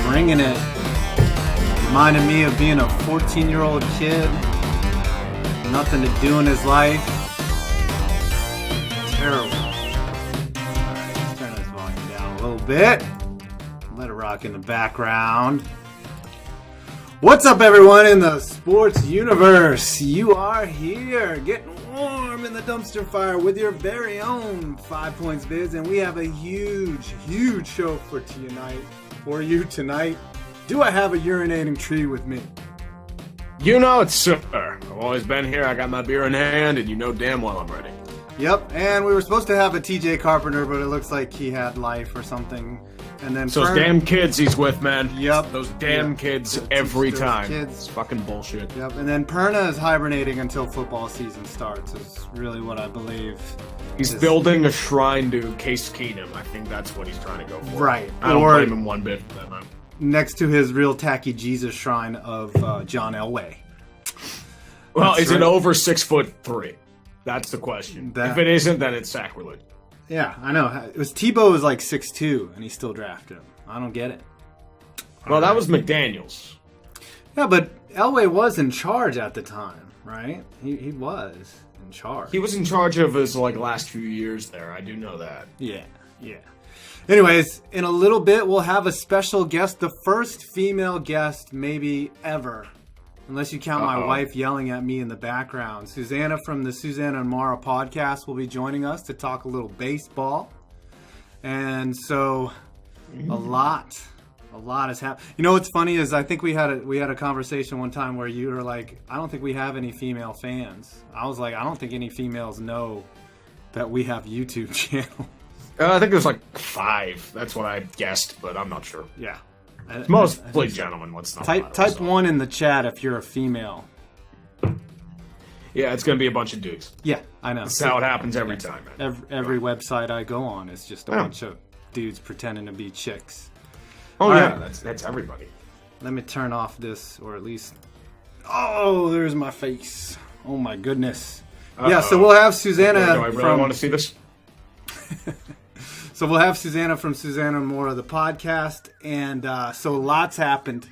bringing it. Reminded me of being a 14-year-old kid. Nothing to do in his life. Terrible. Alright, let's turn this volume down a little bit. Let it rock in the background. What's up, everyone in the sports universe? You are here getting warm in the dumpster fire with your very own 5 Points Vids, and we have a huge show for you tonight. Do I have a urinating tree with me? You know it, sir. I've always been here. I got my beer in hand, and you know damn well I'm ready. Yep, and we were supposed to have a TJ Carpenter, but it looks like he had life or something. And then those damn kids he's with, man. Yep. Those damn kids every time. Kids. It's fucking bullshit. Yep, and then Perna is hibernating until football season starts, is really what I believe. He's building a shrine to Case Keenum. I think that's what he's trying to go for. Right. I don't blame him one bit for that, man. Next to his real tacky Jesus shrine of John Elway. Well, is it over 6'3"? That's the question. If it isn't, then it's sacrilege. Yeah, I know. It was Tebow was like 6'2", and he still drafted him. I don't get it. Well, that was McDaniels. Yeah, but Elway was in charge at the time, right? He was in charge. He was in charge of his last few years there. I do know that. Yeah. Anyways, in a little bit, we'll have a special guest, the first female guest maybe ever. Unless you count my wife yelling at me in the background. Susanna from the Susanna and Mara podcast will be joining us to talk a little baseball. And so a lot has happened. You know what's funny is I think we had a conversation one time where you were like, I don't think we have any female fans. I was like, I don't think any females know that we have YouTube channels. I think there's 5. That's what I guessed, but I'm not sure. Yeah. Mostly gentlemen. What's not type 1 in the chat if you're a female. Yeah, it's going to be a bunch of dudes. Yeah, I know. That's how it happens every time, man. Every website I go on is just a bunch of dudes pretending to be chicks. Oh, yeah, right. That's everybody. Let me turn off this, or at least... Oh, there's my face. Oh, my goodness. Yeah, so we'll have Susanna Do I really want to see this? So we'll have Susanna from Susanna and More of the podcast, and so lots happened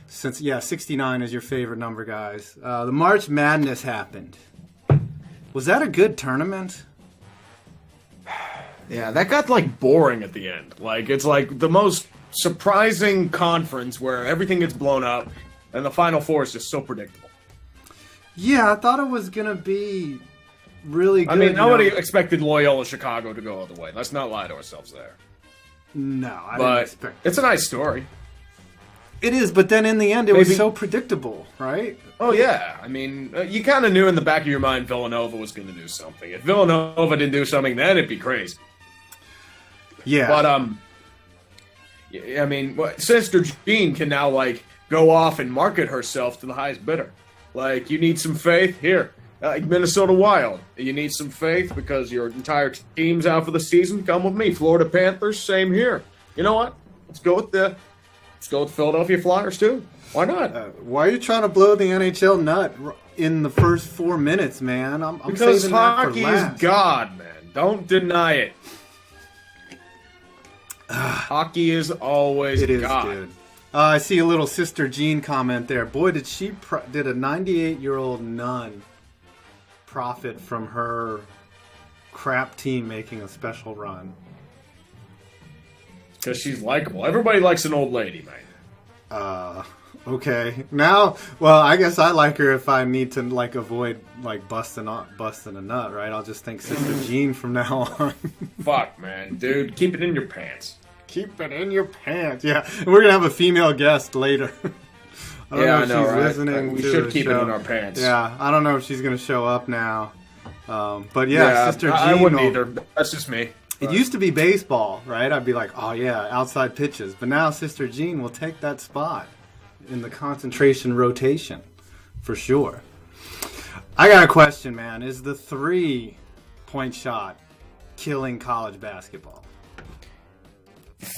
since, 69 is your favorite number, guys. The March Madness happened. Was that a good tournament? Yeah, that got, boring at the end. It's, the most surprising conference where everything gets blown up, and the Final Four is just so predictable. Yeah, I thought it was going to be... really good. I mean, nobody expected Loyola Chicago to go all the way. Let's not lie to ourselves there. No, I didn't expect it's a nice story. It is, but then in the end, it was so predictable, right? Oh, yeah. I mean, you kind of knew in the back of your mind Villanova was going to do something. If Villanova didn't do something, then it'd be crazy. Yeah. But, I mean, Sister Jean can now, go off and market herself to the highest bidder. You need some faith? Here. Minnesota Wild, you need some faith because your entire team's out for the season. Come with me, Florida Panthers. Same here. You know what? Let's go with the Philadelphia Flyers too. Why not? Why are you trying to blow the NHL nut in the first 4 minutes, man? I'm because saving that for hockey last. is God, man. Don't deny it. Hockey is always it is God. Good. I see a little Sister Jean comment there. Boy, did did a 98-year-old nun profit from her crap team making a special run. Because she's likable. Everybody likes an old lady, man. Okay. Now, well, I guess I like her if I need to avoid busting a nut, right? I'll just think Sister Jean from now on. Fuck, man, dude, keep it in your pants. Keep it in your pants. Yeah, and we're gonna have a female guest later. I don't know if she's listening. We should keep it in our pants. Yeah, I don't know if she's going to show up now. But Sister Jean. I wouldn't either. That's just me. It used to be baseball, right? I'd be like, oh yeah, outside pitches. But now Sister Jean will take that spot in the concentration rotation, for sure. I got a question, man. Is the 3-point shot killing college basketball?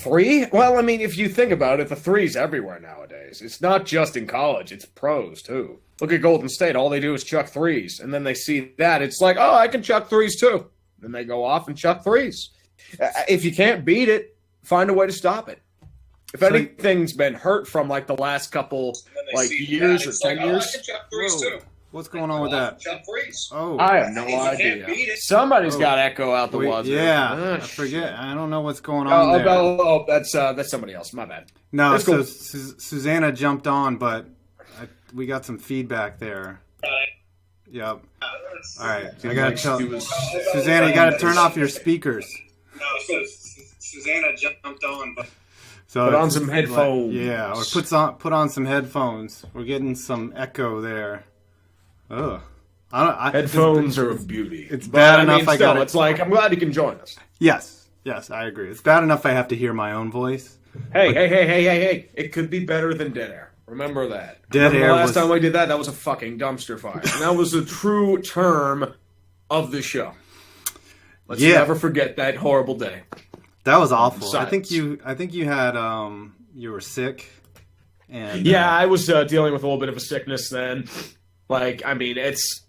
3? Well, I mean, if you think about it, the 3's everywhere nowadays. It's not just in college, it's pros, too. Look at Golden State. All they do is chuck 3s. And then they see that. It's like, oh, I can chuck 3s, too. Then they go off and chuck 3s. If you can't beat it, find a way to stop it. If anything's been hurt from like the last couple years or 10 years. What's going on with that? Oh, I have no idea. Somebody's got echo out the wazoo. Yeah, I forget. I don't know what's going on there. Oh, that's somebody else. My bad. No, so cool. Susanna jumped on, but we got some feedback there. Yep. All right, I gotta tell Susanna, you gotta turn off your speakers. No, so Susanna jumped on, but. So put on some headphones. Yeah, or put on some headphones. We're getting some echo there. Ugh. Headphones are a beauty. It's bad enough I got it. It's like, I'm glad you can join us. Yes, I agree. It's bad enough I have to hear my own voice. Hey. It could be better than dead air. Remember that. Dead air. The last time I did that was a fucking dumpster fire. And that was the true term of the show. Let's never forget that horrible day. That was awful. Silence. I think you had you were sick. And I was dealing with a little bit of a sickness then. Like, I mean, it's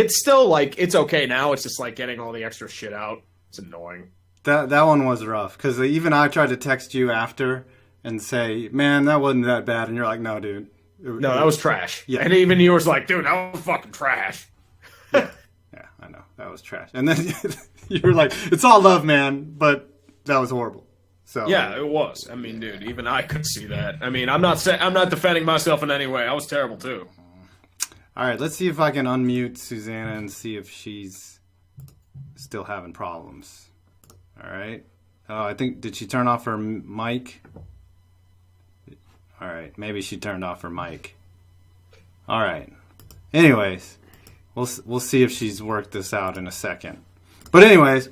still like it's okay now. It's just like getting all the extra shit out. It's annoying. That one was rough because even I tried to text you after and say, "Man, that wasn't that bad," and you're like, "No, dude, no, that was trash." Yeah, and even you was like, "Dude, that was fucking trash." Yeah, I know that was trash. And then you were like, "It's all love, man," but that was horrible. So yeah, it was. I mean, dude, even I could see that. I mean, I'm not defending myself in any way. I was terrible too. All right, let's see if I can unmute Susanna and see if she's still having problems. All right. Oh, I think, did she turn off her mic? All right, maybe she turned off her mic. All right. Anyways, we'll see if she's worked this out in a second. But anyways,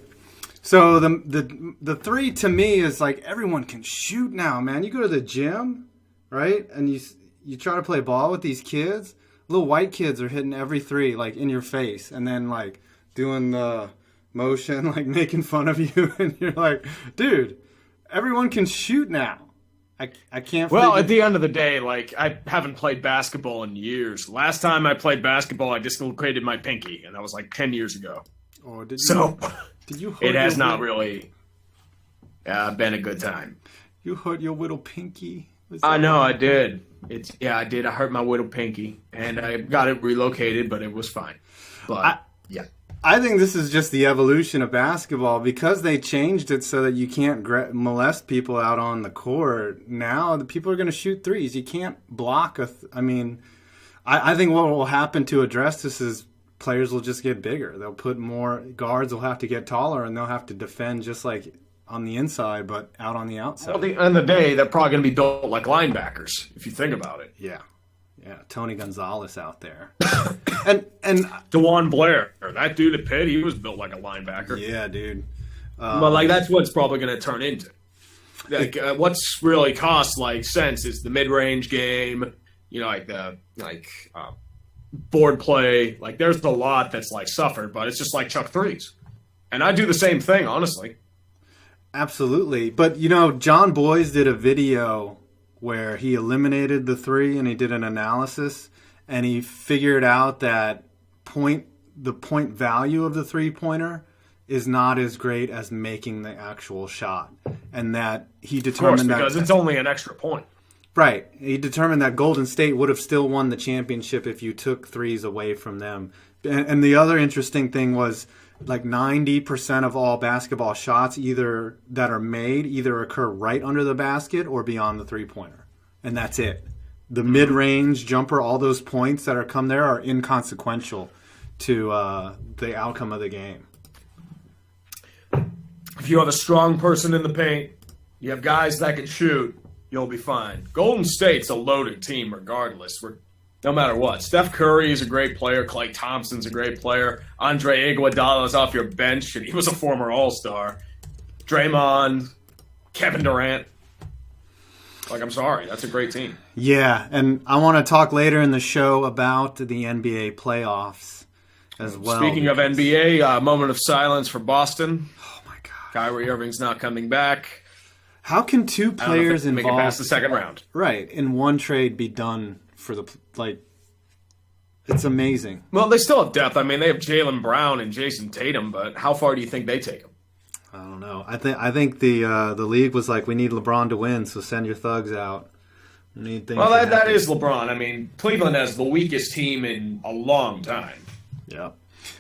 so the three to me is like everyone can shoot now, man. You go to the gym, right? And you try to play ball with these kids. Little white kids are hitting every three, like, in your face, and then, like, doing the motion, like, making fun of you, and you're like, dude, everyone can shoot now. I can't. Well, at the end of the day, like, I haven't played basketball in years. Last time I played basketball, I dislocated my pinky, and that was, like, 10 years ago. Oh, did you? So, did you hurt it has not really been a good time. You hurt your little pinky? I know, I did. I did. I hurt my little pinky, and I got it relocated, but it was fine. But I think this is just the evolution of basketball because they changed it so that you can't molest people out on the court. Now the people are going to shoot threes. You can't block I think what will happen to address this is players will just get bigger. They'll put more guards. Will have to get taller, and they'll have to defend just like on the inside, but out on the outside. Well, at the end of the day, they're probably going to be built like linebackers, if you think about it. Yeah. Tony Gonzalez out there. and DeJuan Blair, that dude at Pitt, he was built like a linebacker. Yeah, dude. But like that's what's probably going to turn into. Like what's really cost like sense is the mid-range game. You know, like board play. Like there's a lot that's like suffered, but it's just like chuck threes, and I do the same thing, honestly. Absolutely. But, John Boyes did a video where he eliminated the three and he did an analysis and he figured out that the point value of the three-pointer is not as great as making the actual shot. And that he determined because it's only an extra point. Right. He determined that Golden State would have still won the championship if you took threes away from them. And the other interesting thing was like 90% of all basketball shots that are made either occur right under the basket or beyond the three-pointer. And that's it. The mid-range jumper, all those points that are come there are inconsequential to the outcome of the game. If you have a strong person in the paint, you have guys that can shoot, you'll be fine. Golden State's a loaded team regardless. No matter what. Steph Curry is a great player. Klay Thompson's a great player. Andre Iguodala's off your bench, and he was a former All-Star. Draymond, Kevin Durant. Like, I'm sorry. That's a great team. Yeah, and I want to talk later in the show about the NBA playoffs as well. Speaking of NBA, moment of silence for Boston. Oh, my God. Kyrie Irving's not coming back. How can two players involved make it past the second round? Right, in one trade be done for the it's amazing. Well, they still have depth. I mean, they have Jaylen Brown and Jason Tatum, but how far do you think they take them? I don't know. I think the league was like, we need LeBron to win, so send your thugs out. We need things. Well, to that happen. is LeBron. I mean, Cleveland has the weakest team in a long time. Yeah.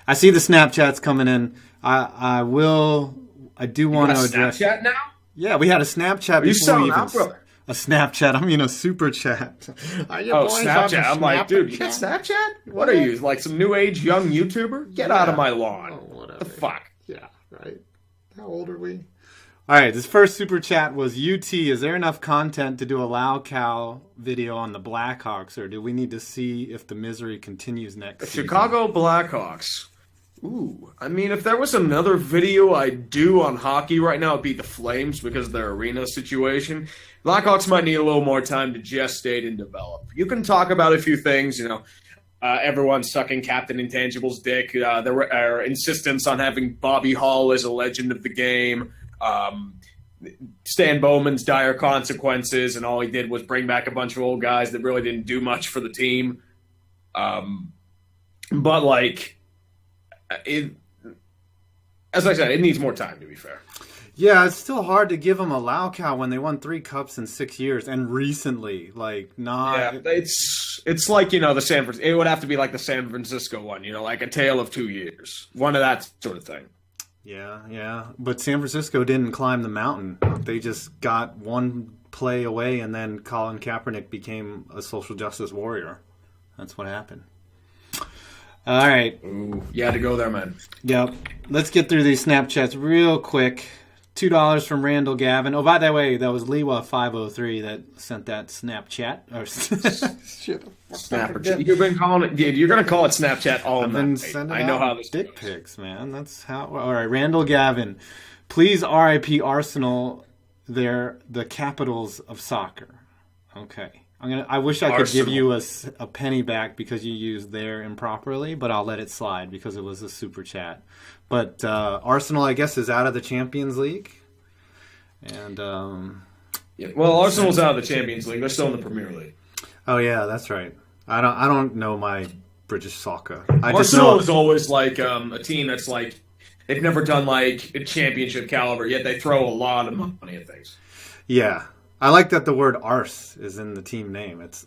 I see the Snapchats coming in. I do want to address. Snapchat now? Yeah, we had a Snapchat before You selling we even out, brother? a Snapchat. I mean a super chat. Oh, Snapchat. I'm like, dude, you got Snapchat? What are you, like some new age young YouTuber? Get out of my lawn. What the fuck? Yeah, right. How old are we? All right, this first super chat was UT. Is there enough content to do a Lau Cal video on the Blackhawks, or do we need to see if the misery continues next season? Chicago Blackhawks. Ooh, I mean, if there was another video I'd do on hockey right now, it'd be the Flames because of their arena situation. Blackhawks might need a little more time to gestate and develop. You can talk about a few things, everyone's sucking Captain Intangible's dick. Their insistence on having Bobby Hall as a legend of the game. Stan Bowman's dire consequences, and all he did was bring back a bunch of old guys that really didn't do much for the team. But, like, as I said, it needs more time, to be fair. Yeah, it's still hard to give them a Lau Cal when they won 3 cups in 6 years, and recently, like, not. Yeah, it's like, it would have to be like the San Francisco one, like a tale of 2 years. One of that sort of thing. Yeah. But San Francisco didn't climb the mountain. They just got one play away, and then Colin Kaepernick became a social justice warrior. That's what happened. All right. Ooh, you had to go there, man. Yep. Let's get through these Snapchats real quick. $2 from Randall Gavin. Oh, by the way, that was Lewa503 that sent that Snapchat. Snapchat. You've been calling it. Dude, you're gonna call it Snapchat all night. I know how this dick goes. pics, man. That's how. All right, Randall Gavin. Please RIP Arsenal. They're the capitals of soccer. Okay. I wish I could give you a penny back because you used there improperly, but I'll let it slide because it was a super chat. But Arsenal, I guess, is out of the Champions League, and well, Arsenal's out of the Champions League. They're still in the Premier League. Oh yeah, that's right. I don't know my British soccer. Arsenal is always like a team that's like they've never done like a championship caliber, yet they throw a lot of money at things. Yeah. I like that the word arse is in the team name. It's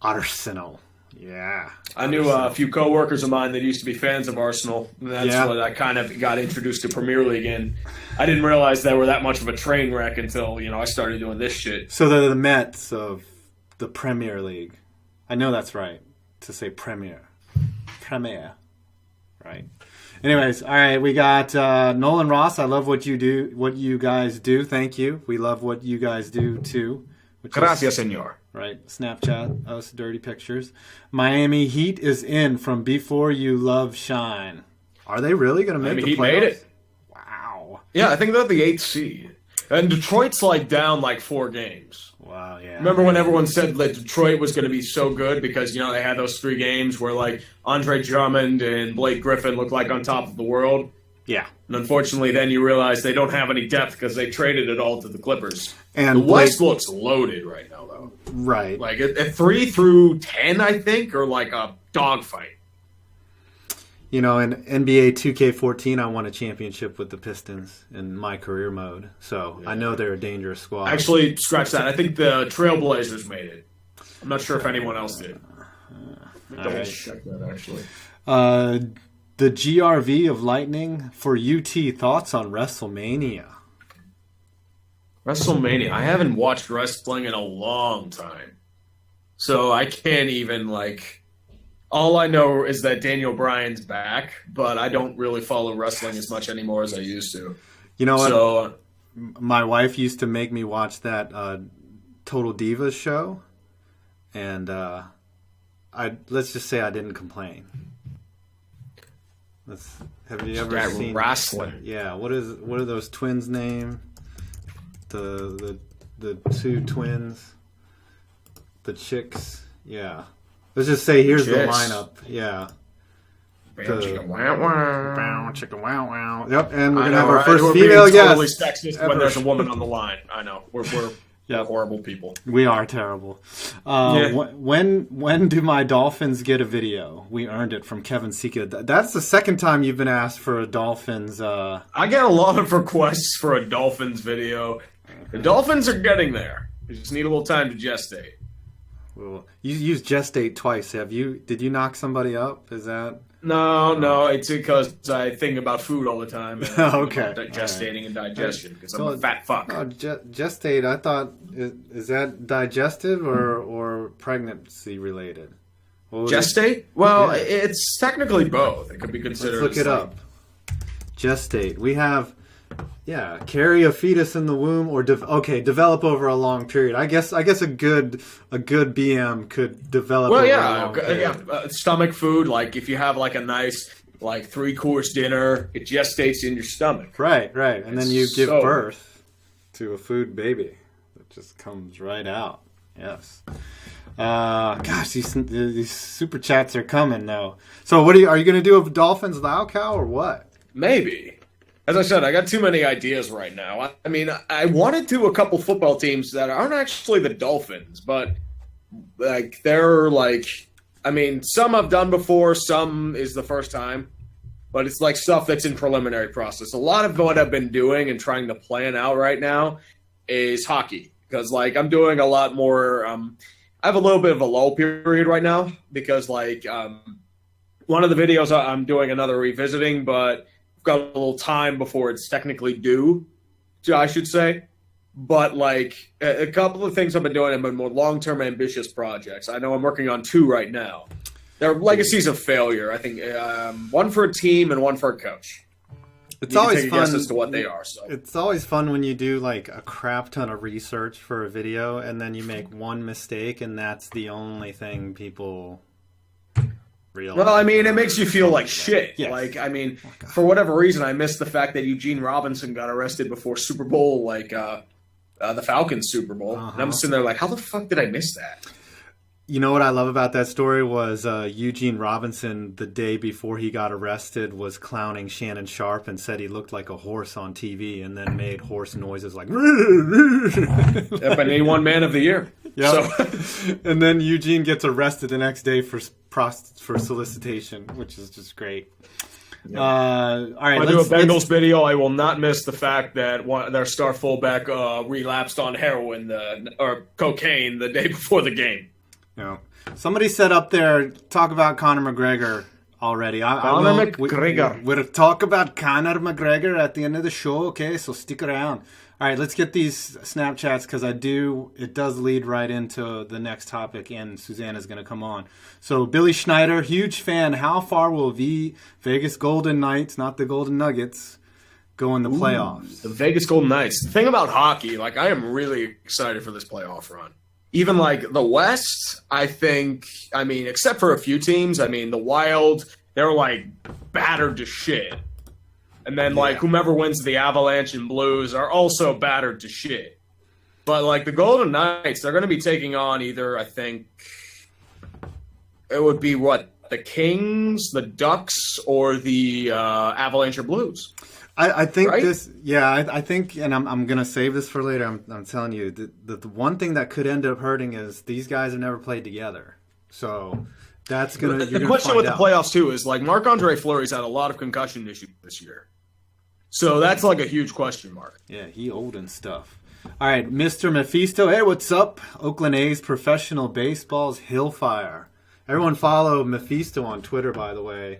Arsenal. Yeah. I knew a few coworkers of mine that used to be fans of Arsenal. And that's what I kind of got introduced to Premier League in. I didn't realize they were that much of a train wreck until, I started doing this shit. So they're the Mets of the Premier League. I know that's right to say Premier. Right? Anyways, all right, we got Nolan Ross. I love what you guys do. Thank you. We love what you guys do too. Gracias, senor. Right, Snapchat us dirty pictures. Miami Heat is in from Before You Love Shine. Are they really going to make the playoffs? Heat made it. Wow. Yeah, I think they're the 8th seed. And Detroit's down 4 games. Wow, yeah. Remember when everyone said that Detroit was going to be so good because, they had those 3 games where, Andre Drummond and Blake Griffin looked like on top of the world? Yeah. And unfortunately, then you realize they don't have any depth because they traded it all to the Clippers. And the West looks loaded right now, though. Right. At 3 through 10, I think, are a dogfight. In NBA 2K14, I won a championship with the Pistons in my career mode. So I know they're a dangerous squad. Actually, scratch that. I think the Trailblazers made it. I'm not sure if anyone else did. Double check that, actually. The GRV of Lightning for UT. Thoughts on WrestleMania? WrestleMania. I haven't watched wrestling in a long time. So I can't even, all I know is that Daniel Bryan's back, but I don't really follow wrestling as much anymore as I used to. You know what? So, my wife used to make me watch that Total Divas show, and let's just say I didn't complain. Have you ever seen wrestling? Yeah. What are those twins' name? The 2 twins, the chicks. Yeah. Let's just say here's the lineup. Yeah. Chicka wow wow. Chicka wow wow. Yep, and we're gonna have our first female guest. Totally sexist when there's a woman on the line. I know. We're Yeah, horrible people. We are terrible. When do my Dolphins get a video? We earned it from Kevin Sika. That's the second time you've been asked for a Dolphins. I get a lot of requests for a Dolphins video. The Dolphins are getting there. We just need a little time to gestate. Well, you used gestate twice. Have you? Did you knock somebody up? Is that? No, it's because I think about food all the time. And okay. Gestating and digestion, because I'm a fat fuck. Gestate, I thought, is that digestive or pregnancy related? Gestate? Well, it's technically both. It could be considered. Let's look it up. Gestate. We have, carry a fetus in the womb or develop over a long period. I guess a good BM could develop. Well, over a long period. Stomach food. Like if you have like a nice 3-course dinner, it gestates in your stomach. Right, and then you give birth to a food baby that just comes right out. Yes. Gosh, these super chats are coming though. So are you going to do a Dolphins Lao Cow or what? Maybe. As I said, I got too many ideas right now. I mean, I wanted to a couple football teams that aren't actually the Dolphins, but they're some I've done before, some is the first time, but it's like stuff that's in preliminary process. A lot of what I've been doing and trying to plan out right now is hockey, because I'm doing a lot more. I have a little bit of a lull period right now because one of the videos I'm doing another revisiting, but got a little time before it's technically due, I should say. But a couple of things I've been doing have been more long-term ambitious projects. I know I'm working on 2 right now. They're legacies of failure. I think one for a team and one for a coach. It's always take a fun guess as to what they are. So it's always fun when you do a crap ton of research for a video and then you make one mistake and that's the only thing people realize. Well, I mean, it makes you feel like shit. Yes. For whatever reason, I missed the fact that Eugene Robinson got arrested before Super Bowl, the Falcons Super Bowl. And I'm sitting there like, how the fuck did I miss that? You know what I love about that story was Eugene Robinson, the day before he got arrested, was clowning Shannon Sharp and said he looked like a horse on TV and then made horse noises like... Yep, and he won Man of the Year. Yep. So. And then Eugene gets arrested the next day for solicitation, which is just great. Yep. All right, when I do a Bengals video, I will not miss the fact that their star fullback relapsed on heroin or cocaine the day before the game. No. Somebody said up there, talk about Conor McGregor already. We'll talk about Conor McGregor at the end of the show, okay? So stick around. All right, let's get these Snapchats because it does lead right into the next topic, and Susanna's going to come on. So Billy Schneider, huge fan. How far will the Vegas Golden Knights, not the Golden Nuggets, go in the playoffs? The Vegas Golden Knights. The thing about hockey, I am really excited for this playoff run. Even the West, I think, except for a few teams, the Wild, they're battered to shit. And then whomever wins the Avalanche and Blues are also battered to shit. But the Golden Knights, they're going to be taking on either, I think, it would be the Kings, the Ducks, or the Avalanche or Blues. I think right? I think, and I'm going to save this for later. I'm telling you, the one thing that could end up hurting is these guys have never played together. So that's going to, the question with the playoffs too is Marc-Andre Fleury's had a lot of concussion issues this year. So that's a huge question mark. Yeah, he old and stuff. All right, Mr. Mephisto. Hey, what's up? Oakland A's professional baseball's Hillfire. Everyone follow Mephisto on Twitter, by the way.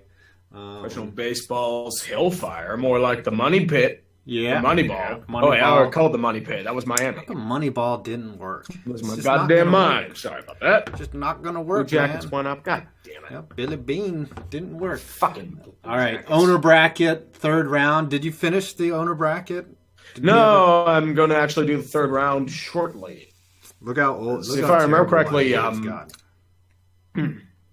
Professional baseball's Hillfire, more like the Money Pit. Yeah. The Moneyball. I called the Money Pit. That was Miami. The Moneyball didn't work. It was my goddamn mind. Sorry about that. Just not going to work, Blue Jackets went up. God damn it. Yep, Billy Bean didn't work. Fucking All right, Jackets. Owner bracket, third round. Did you finish the owner bracket? No, I'm going to actually do the third round shortly. Look how old. If I remember correctly,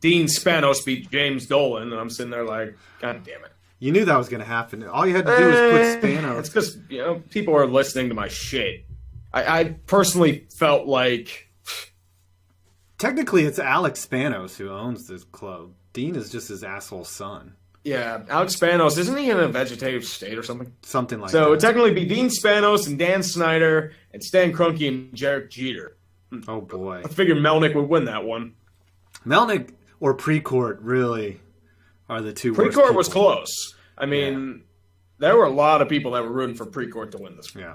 Dean Spanos beat James Dolan, and I'm sitting there God damn it. You knew that was going to happen. All you had to do was put Spanos. It's because people are listening to my shit. I personally felt technically it's Alex Spanos who owns this club. Dean is just his asshole son. Yeah, Alex Spanos, isn't he in a vegetative state or something? Something like So that. it would technically be Dean Spanos and Dan Snyder and Stan Kroenke and Jarek Jeter. Oh, boy. I figured Melnick would win that one. Melnick or Precourt really are the two worst Precourt was people. close. I mean, there were a lot of people that were rooting for Precourt to win this one. Yeah.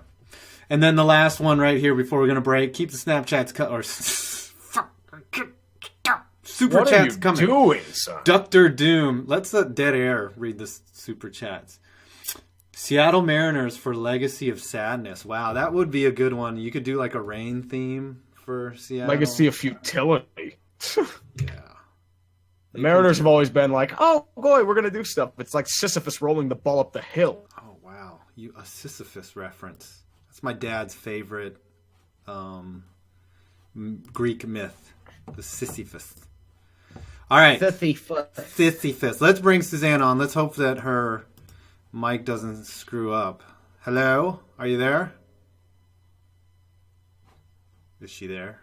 And then the last one right here before we're going to break. Keep the Snapchats Super What chats are you coming. doing, son? Dr. Doom. Let's let Dead Air read the super chats. Seattle Mariners for Legacy of Sadness. Wow, that would be a good one. You could do like a rain theme for Seattle. Legacy of futility. Yeah. The Mariners have always been like, oh, boy, we're going to do stuff. It's like Sisyphus rolling the ball up the hill. Oh, wow. A Sisyphus reference. That's my dad's favorite Greek myth. The Sisyphus. All right. Sisyphus. Let's bring Suzanne on. Let's hope that her mic doesn't screw up. Hello? Are you there? Is she there?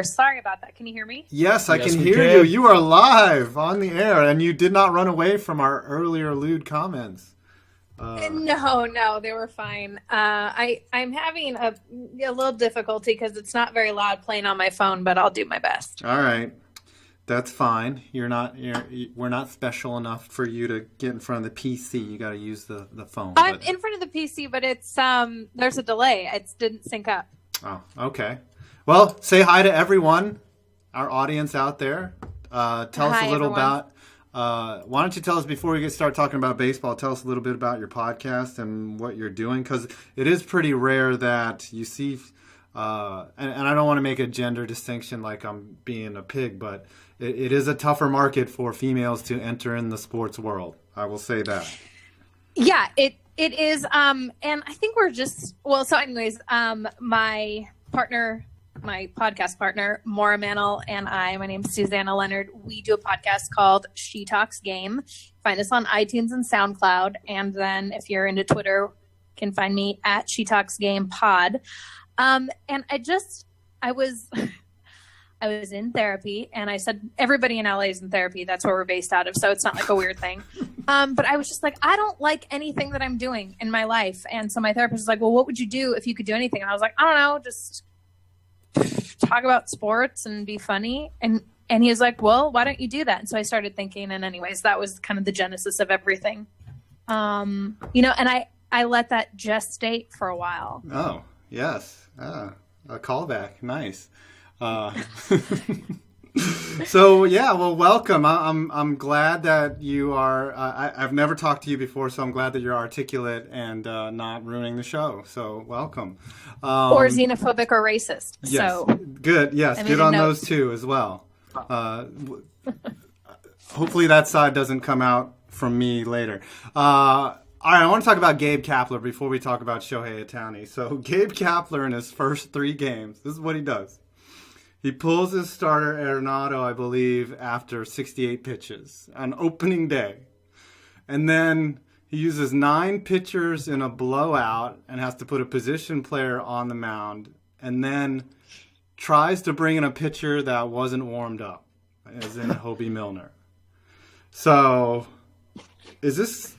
Sorry about that. Can you hear me? Yes, I Yes, can we hear can. you. You are live on the air, and you did not run away from our earlier lewd comments. No, they were fine. I'm having a little difficulty because it's not very loud playing on my phone, but I'll do my best. All right. That's fine. We're not special enough for you to get in front of the PC. You got to use the phone. I'm in front of the PC, but it's there's a delay. It didn't sync up. Oh, okay. Well, say hi to everyone, our audience out there. Tell us Hi, a little everyone. about. Why don't you tell us before we start talking about baseball? Tell us a little bit about your podcast and what you're doing, because it is pretty rare that you see. And I don't want to make a gender distinction like I'm being a pig, but it is a tougher market for females to enter in the sports world. I will say that. Yeah, it is. And I think we're just So, anyways, my podcast partner, Maura Mantle, and my name's Susanna Leonard. We do a podcast called She Talks Game. Find us on iTunes and SoundCloud. And then if you're into Twitter, you can find me at She Talks Game Pod. And I was in therapy, and I said, everybody in LA is in therapy. That's where we're based out of. So it's not like a weird thing. But I was just like, I don't like anything that I'm doing in my life. And so my therapist was like, well, what would you do if you could do anything? And I was like, I don't know, just talk about sports and be funny. And he was like, well, why don't you do that? And so I started thinking, and anyways, that was kind of the genesis of everything. And I let that gestate for a while. Oh, yes. A callback. Nice. So yeah, well, welcome. I'm glad that you are. I've never talked to you before, so I'm glad that you're articulate and not ruining the show. So welcome. Or xenophobic or racist. Yes, So good. Yes, I made good a on note. those two as well. Hopefully that side doesn't come out from me later. All right, I want to talk about Gabe Kapler before we talk about Shohei Ohtani. So Gabe Kapler in his first 3 games, this is what he does. He pulls his starter Arenado, I believe, after 68 pitches on opening day. And then he uses 9 pitchers in a blowout and has to put a position player on the mound. And then tries to bring in a pitcher that wasn't warmed up, as in Hobie Milner. So, is this...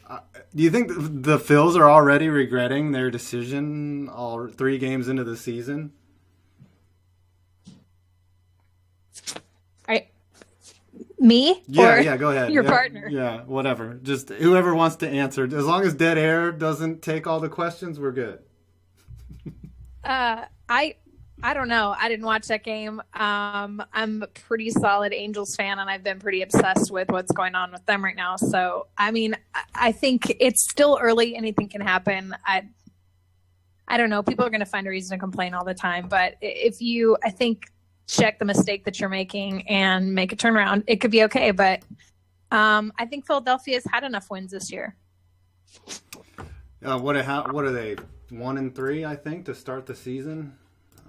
do you think the Phils are already regretting their decision all 3 games into the season? me? Or Yeah, go ahead. Your Yeah, partner. Yeah, whatever. Just whoever wants to answer. As long as Dead Air doesn't take all the questions, we're good. I don't know. I didn't watch that game. I'm a pretty solid Angels fan, and I've been pretty obsessed with what's going on with them right now. So, I mean, I think it's still early. Anything can happen. I don't know. People are going to find a reason to complain all the time. But if you, I think, check the mistake that you're making and make a turnaround, it could be okay. But I think Philadelphia's had enough wins this year. What are they? 1-3, I think, to start the season.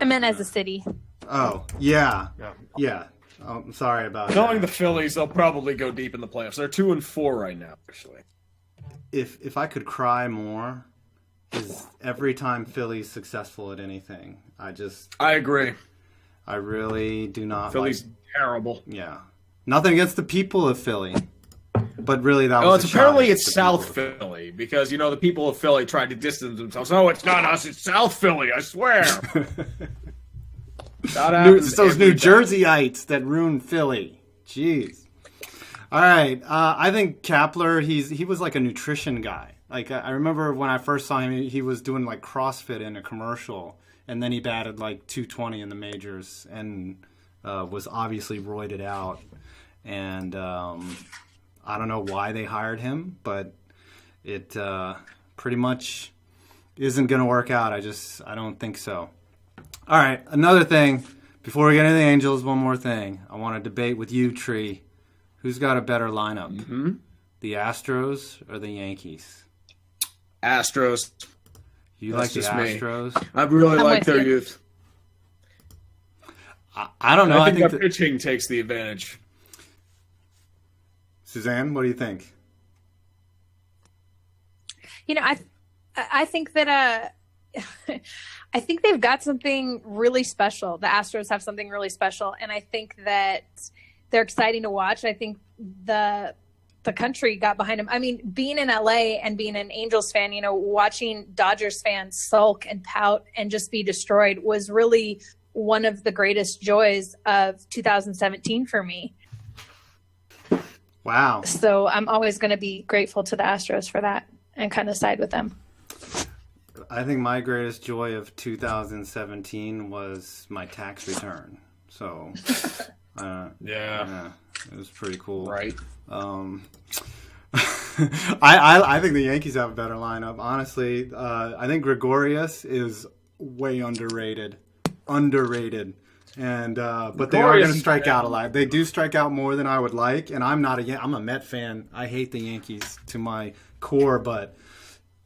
I meant as a city. Oh, yeah. Oh, I'm sorry about Knowing that. the Phillies, they'll probably go deep in the playoffs. They're 2-4 right now, actually. If I could cry more, is every time Philly's successful at anything. I agree. I really do not Philly's like... terrible. Yeah. Nothing against the people of Philly. But really, that Oh, was it's a shot apparently at it's the South people. Philly because the people of Philly tried to distance themselves. Oh, it's not us, it's South Philly. I swear. It's those New Jerseyites that ruined Philly. Jeez. All right, I think Kapler. He was like a nutrition guy. Like I remember when I first saw him, he was doing like CrossFit in a commercial, and then he batted like 220 in the majors, and was obviously roided out. And I don't know why they hired him, but it pretty much isn't going to work out. I don't think so. All right, another thing. Before we get into the Angels, one more thing. I want to debate with you, Tree. Who's got a better lineup? Mm-hmm. The Astros or the Yankees? Astros. You That's like the just me. Astros? I really I'm like with their you. youth. I don't know. I think I the think pitching takes the advantage. Suzanne, what do you think? I think that I think they've got something really special. The Astros have something really special, and I think that they're exciting to watch. I think the country got behind them. I mean, being in LA and being an Angels fan, watching Dodgers fans sulk and pout and just be destroyed was really one of the greatest joys of 2017 for me. Wow. So I'm always going to be grateful to the Astros for that and kind of side with them. I think my greatest joy of 2017 was my tax return. So, yeah, it was pretty cool. Right. I think the Yankees have a better lineup. Honestly, I think Gregorius is way underrated. And but they are going to strike out a lot. They do strike out more than I would like. And I'm a Met fan. I hate the Yankees to my core, but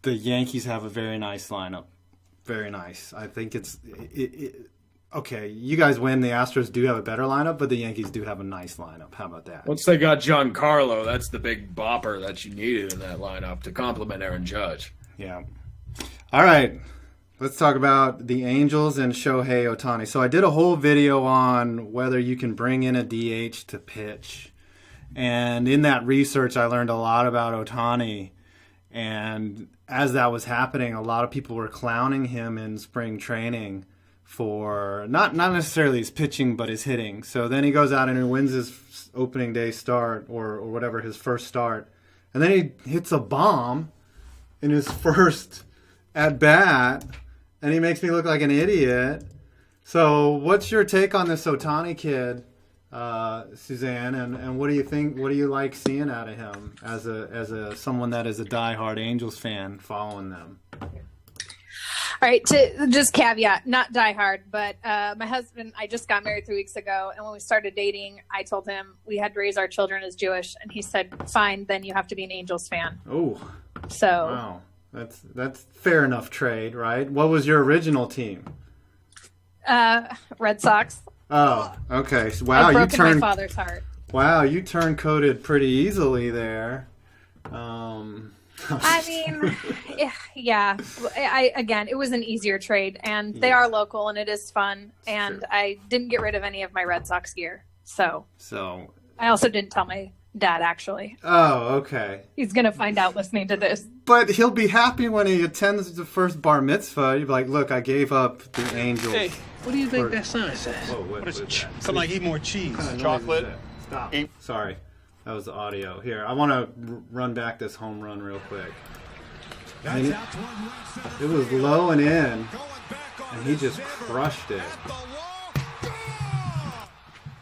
the Yankees have a very nice lineup. Very nice. I think okay, you guys win. The Astros do have a better lineup, but the Yankees do have a nice lineup. How about that? Once they got Giancarlo, that's the big bopper that you needed in that lineup to complement Aaron Judge. Yeah. All right. Let's talk about the Angels and Shohei Ohtani. So I did a whole video on whether you can bring in a DH to pitch. And in that research, I learned a lot about Ohtani. And as that was happening, a lot of people were clowning him in spring training for not necessarily his pitching, but his hitting. So then he goes out and he wins his opening day start or whatever, his first start. And then he hits a bomb in his first at bat, and he makes me look like an idiot. So what's your take on this Ohtani kid, Suzanne, and what do you think? What do you like seeing out of him as a someone that is a diehard Angels fan following them? All right, to just caveat, not diehard, but my husband, I just got married 3 weeks ago, and when we started dating, I told him we had to raise our children as Jewish, and he said, fine, then you have to be an Angels fan. Oh, So, wow. That's fair enough trade, right? What was your original team? Red Sox. Oh, okay. So, wow, I've you broken my turned father's heart. wow, you turncoated pretty easily there. I mean, yeah. Again, it was an easier trade, and they are local, and it is fun. And Sure. I didn't get rid of any of my Red Sox gear, so So, I also didn't tell my dad. Actually, oh, okay. he's gonna find out listening to this. But he'll be happy when he attends the first bar mitzvah. He'll be like, "Look, I gave up the Angels." Hey, what do you think Or- that sign says? Whoa, what is that? Something like eat more cheese. What noise is Chocolate. that? Stop. Ain't- Sorry, that was the audio. Here, I want to run back this home run real quick. I mean, it was low and in, and he just crushed it.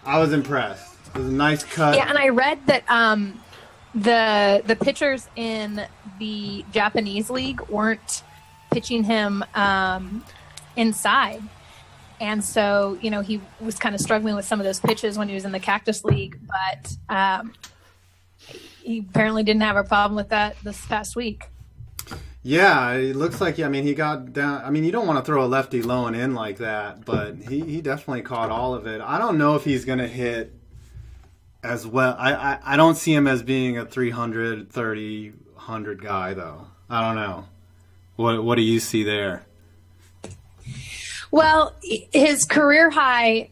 I was impressed. It was a nice cut. Yeah, and I read that the pitchers in the Japanese league weren't pitching him inside. And so, he was kind of struggling with some of those pitches when he was in the Cactus League, but he apparently didn't have a problem with that this past week. Yeah, it looks like, he got down. I mean, you don't want to throw a lefty low and in like that, but he definitely caught all of it. I don't know if he's going to hit as well. I don't see him as being a 330, 100 guy, though. I don't know. What do you see there? Well, his career high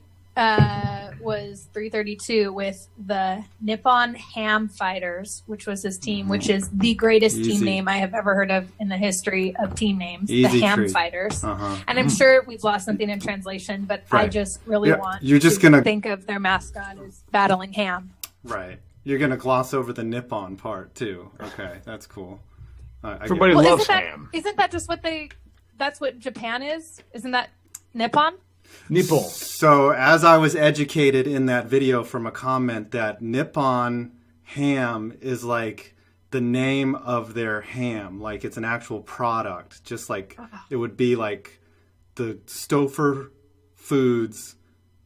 was 332 with the Nippon Ham Fighters, which was his team, which is the greatest team name I have ever heard of in the history of team names. The Ham Fighters. And I'm sure we've lost something in translation, but I just really want to think of their mascot as battling ham. Right. You're going to gloss over the Nippon part, too. Okay, that's cool. Everybody loves ham. Isn't that just that's what Japan is? Isn't that Nippon? Nippon. So, as I was educated in that video from a comment that Nippon ham is like the name of their ham, like it's an actual product, just like it would be like the Stouffer Foods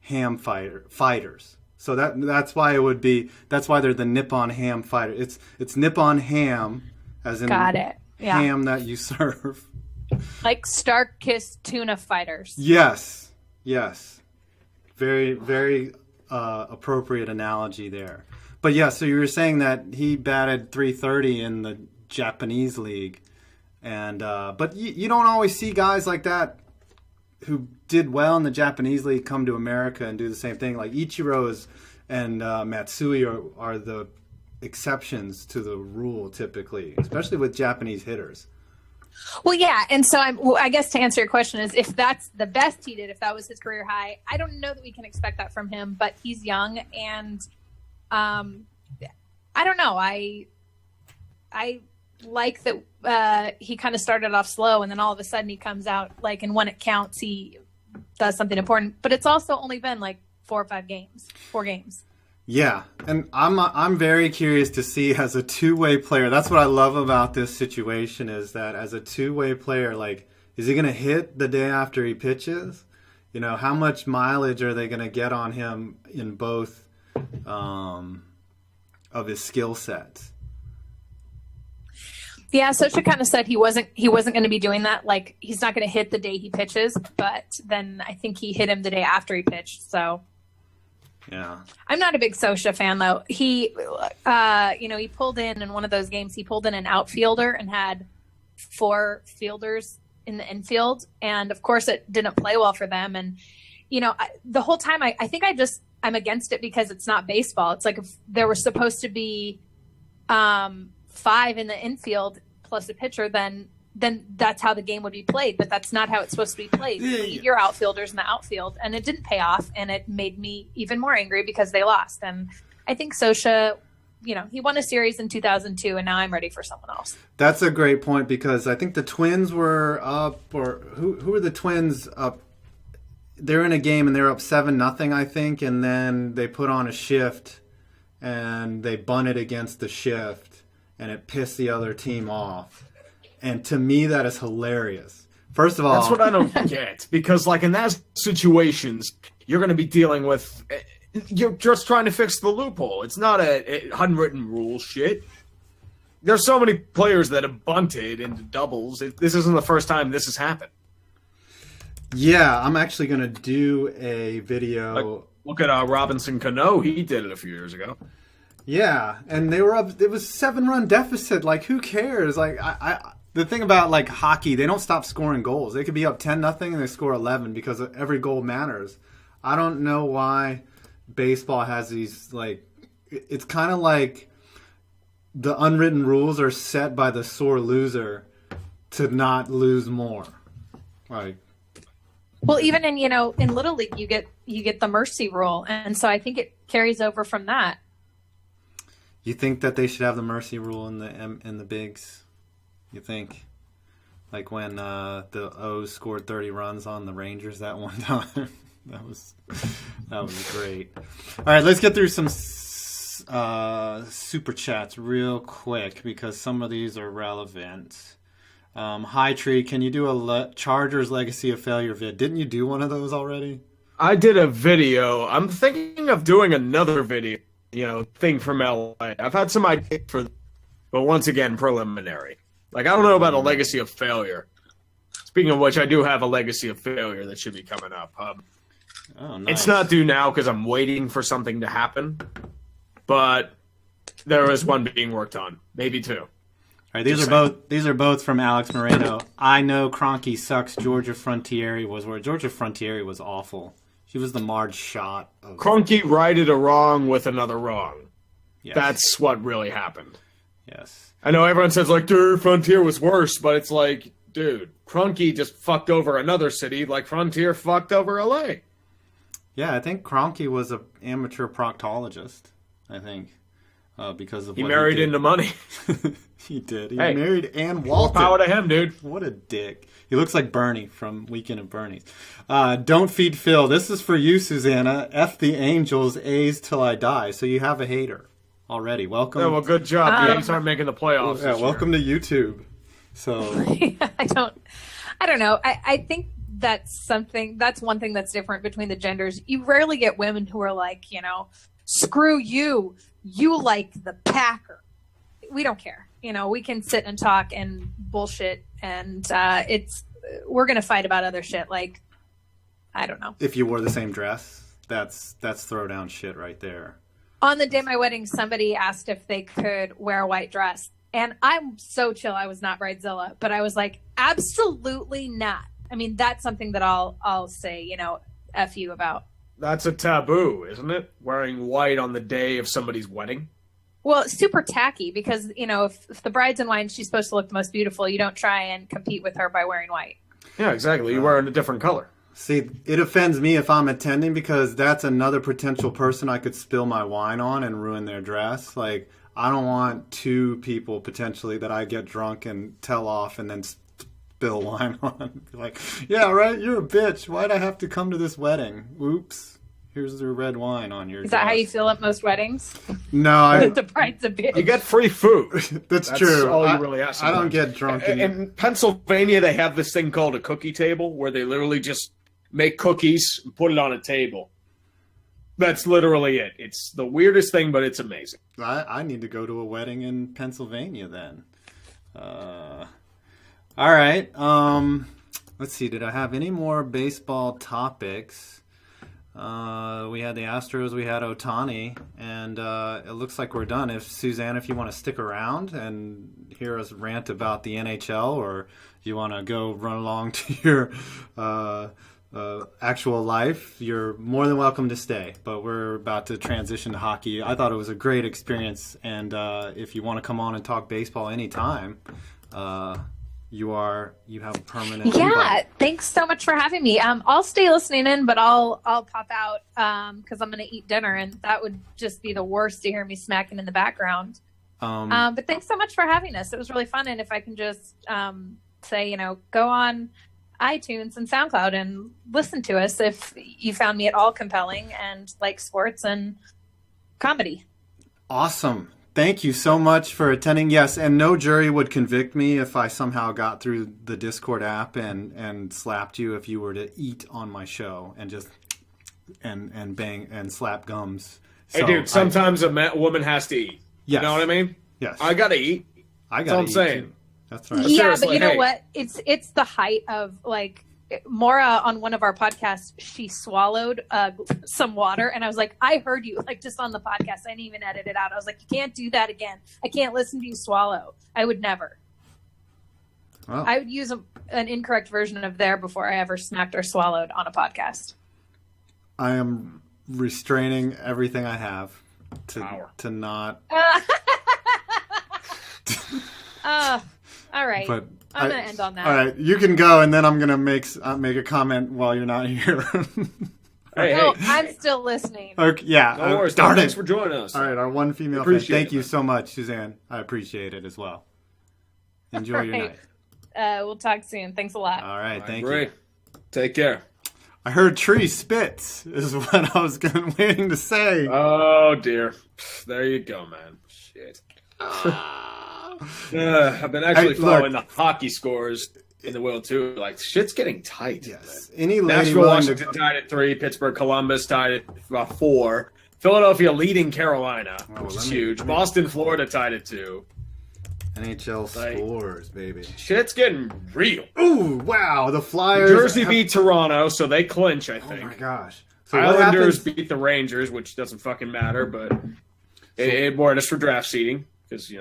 ham fighters. So that's why it would be. That's why they're the Nippon Ham Fighter. It's Nippon Ham, as in ham that you serve. Like Star-Kissed tuna fighters. Yes. Very, very appropriate analogy there. But yeah, so you were saying that he batted 330 in the Japanese league, and but you don't always see guys like that who did well in the Japanese league come to America and do the same thing. Like Ichiro and Matsui are the exceptions to the rule typically, especially with Japanese hitters. Well, yeah, and so I guess to answer your question is if that's the best he did, if that was his career high, I don't know that we can expect that from him, but he's young, and I don't know. I like that he kind of started off slow, and then all of a sudden he comes out, like, and when it counts, he does something important. But it's also only been like 4 games. Yeah, and I'm very curious to see as a two-way player. That's what I love about this situation is that as a two-way player, like, is he going to hit the day after he pitches? You know, how much mileage are they going to get on him in both of his skill sets? Yeah, Socha kind of said he wasn't going to be doing that. Like, he's not going to hit the day he pitches, but then I think he hit him the day after he pitched. So, yeah, I'm not a big Socha fan though. He, he pulled in one of those games. He pulled in an outfielder and had 4 fielders in the infield, and of course, it didn't play well for them. And the whole time, I think I'm against it because it's not baseball. It's like if there were supposed to be 5 in the infield plus a pitcher, then that's how the game would be played. But that's not how it's supposed to be played. You need your outfielders in the outfield, and it didn't pay off, and it made me even more angry because they lost. And I think Socha, he won a series in 2002, and now I'm ready for someone else. That's a great point because I think the Twins were up, or who were the Twins up? They're in a game and they're up 7-0, I think, and then they put on a shift and they bunted against the shift, and it pissed the other team off. And to me, that is hilarious. First of all, that's what I don't get, because like in those situations, you're going to be dealing with. You're just trying to fix the loophole. It's not a unwritten rule shit. There's so many players that have bunted into doubles. This isn't the first time this has happened. Yeah, I'm actually going to do a video. Like, look at Robinson Cano. He did it a few years ago. Yeah, and they were up. It was a 7-run deficit. Like, who cares? Like, the thing about like hockey, they don't stop scoring goals. They could be up 10-0 and they score 11 because every goal matters. I don't know why baseball has these, like, it's kind of like the unwritten rules are set by the sore loser to not lose more. Like, well, even in in Little League, you get the mercy rule, and so I think it carries over from that. You think that they should have the mercy rule in the bigs? You think? Like when the O's scored 30 runs on the Rangers that one time? that was great. All right, let's get through some super chats real quick because some of these are relevant. Hi Tree, can you do a Chargers Legacy of Failure vid? Didn't you do one of those already? I did a video. I'm thinking of doing another video, thing from LA. I've had some ideas for, but once again, preliminary. Like, I don't know about a Legacy of Failure. Speaking of which, I do have a Legacy of Failure that should be coming up. Oh, nice. It's not due now because I'm waiting for something to happen, but there is one being worked on, maybe 2. All right, these are both from Alex Moreno. I know Kroenke sucks. Georgia Frontiere was awful. She was the Marge Shot of Cronky righted a wrong with another wrong. yes. That's what really happened. Yes. I know everyone says, like, dude, Frontier was worse, but it's like, dude, Cronky just fucked over another city like Frontier fucked over LA. Yeah, I think Cronky was an amateur proctologist, I think, because of He what married he did. into money. He did. He Hey, married Ann More Walton. power to him, dude. What a dick. He looks like Bernie from Weekend at Bernie's. Don't feed Phil. This is for you, Susanna. F the Angels, A's till I die. So you have a hater already. Welcome. Yeah, well, good job. The A's aren't making the playoffs Yeah, this welcome to YouTube. So I don't know. I think that's one thing that's different between the genders. You rarely get women who are like, screw you. You like the Packer. We don't care. We can sit and talk and bullshit, and we're gonna fight about other shit. Like, I don't know. if you wore the same dress, that's throwdown shit right there. On the day of my wedding, somebody asked if they could wear a white dress, and I'm so chill. I was not bridezilla, but I was like, absolutely not. I mean, that's something that I'll say, F you about. That's a taboo, isn't it? Wearing white on the day of somebody's wedding? Well, it's super tacky because, if the bride's in white and she's supposed to look the most beautiful, you don't try and compete with her by wearing white. Yeah, exactly. You're wearing a different color. See, it offends me if I'm attending because that's another potential person I could spill my wine on and ruin their dress. Like, I don't want two people potentially that I get drunk and tell off and then spill wine on. Like, yeah, right, you're a bitch. Why'd I have to come to this wedding? Oops. Here's the red wine on your Is that dress. how you feel at most weddings? No, The bride's a bitch. You get free food. that's true. all you really ask. I don't sometimes. get drunk. In Pennsylvania, they have this thing called a cookie table where they literally just make cookies and put it on a table. That's literally it. It's the weirdest thing, but it's amazing. I need to go to a wedding in Pennsylvania then. All right. Let's see. Did I have any more baseball topics? We had the Astros, we had Ohtani, and it looks like we're done. Suzanne, if you want to stick around and hear us rant about the NHL, or you want to go run along to your actual life, you're more than welcome to stay. But we're about to transition to hockey. I thought it was a great experience, and if you want to come on and talk baseball anytime, you have a permanent invite. Thanks so much for having me. I'll stay listening in, but I'll pop out because I'm going to eat dinner, and that would just be the worst to hear me smacking in the background. But thanks so much for having us. It was really fun, and if I can just say, go on iTunes and SoundCloud and listen to us if you found me at all compelling and like sports and comedy. Awesome. Thank you so much for attending. Yes, and no jury would convict me if I somehow got through the Discord app and slapped you if you were to eat on my show and just and bang and slap gums. Hey, dude, sometimes a woman has to eat. Yes. You know what I mean? Yes. I gotta eat. That's what I'm saying. Too. That's right. Yeah, Seriously, but you know hey. what? It's the height of like Maura on one of our podcasts. She swallowed some water, and I was like, I heard you like just on the podcast. I didn't even edit it out. I was like, you can't do that again. I can't listen to you swallow. I would never. Well, I would use an incorrect version of there before I ever smacked or swallowed on a podcast. I am restraining everything I have Power. to not. All right. But I'm going to end on that. All right, you can go, and then I'm gonna make a comment while you're not here. Hey, No, hey. I'm still listening. Okay, yeah. No worries. Darn Thanks it. for joining us. All right, our one female fan. Appreciate Thank it, you man. so much, Suzanne. I appreciate it as well. Enjoy your Right. night. We'll talk soon. Thanks a lot. All right, thank Great. you. Take care. I heard tree spits is what I was waiting to say. Oh, dear. There you go, man. Shit. I've been actually Hey, following look. the hockey scores in the world, too. Like, shit's getting tight. Yes. Man. Any lady Nashville, willing Washington tied at 3. Pittsburgh, Columbus tied at 4. Philadelphia leading Carolina, which is huge. Boston, Florida tied at 2. NHL Like- scores, baby. Shit's getting real. Ooh, wow! The Flyers. Jersey beat Toronto, so they clinch, I Oh think. my gosh! So what Islanders happens? beat the Rangers, which doesn't fucking matter, but it brought us for draft seeding because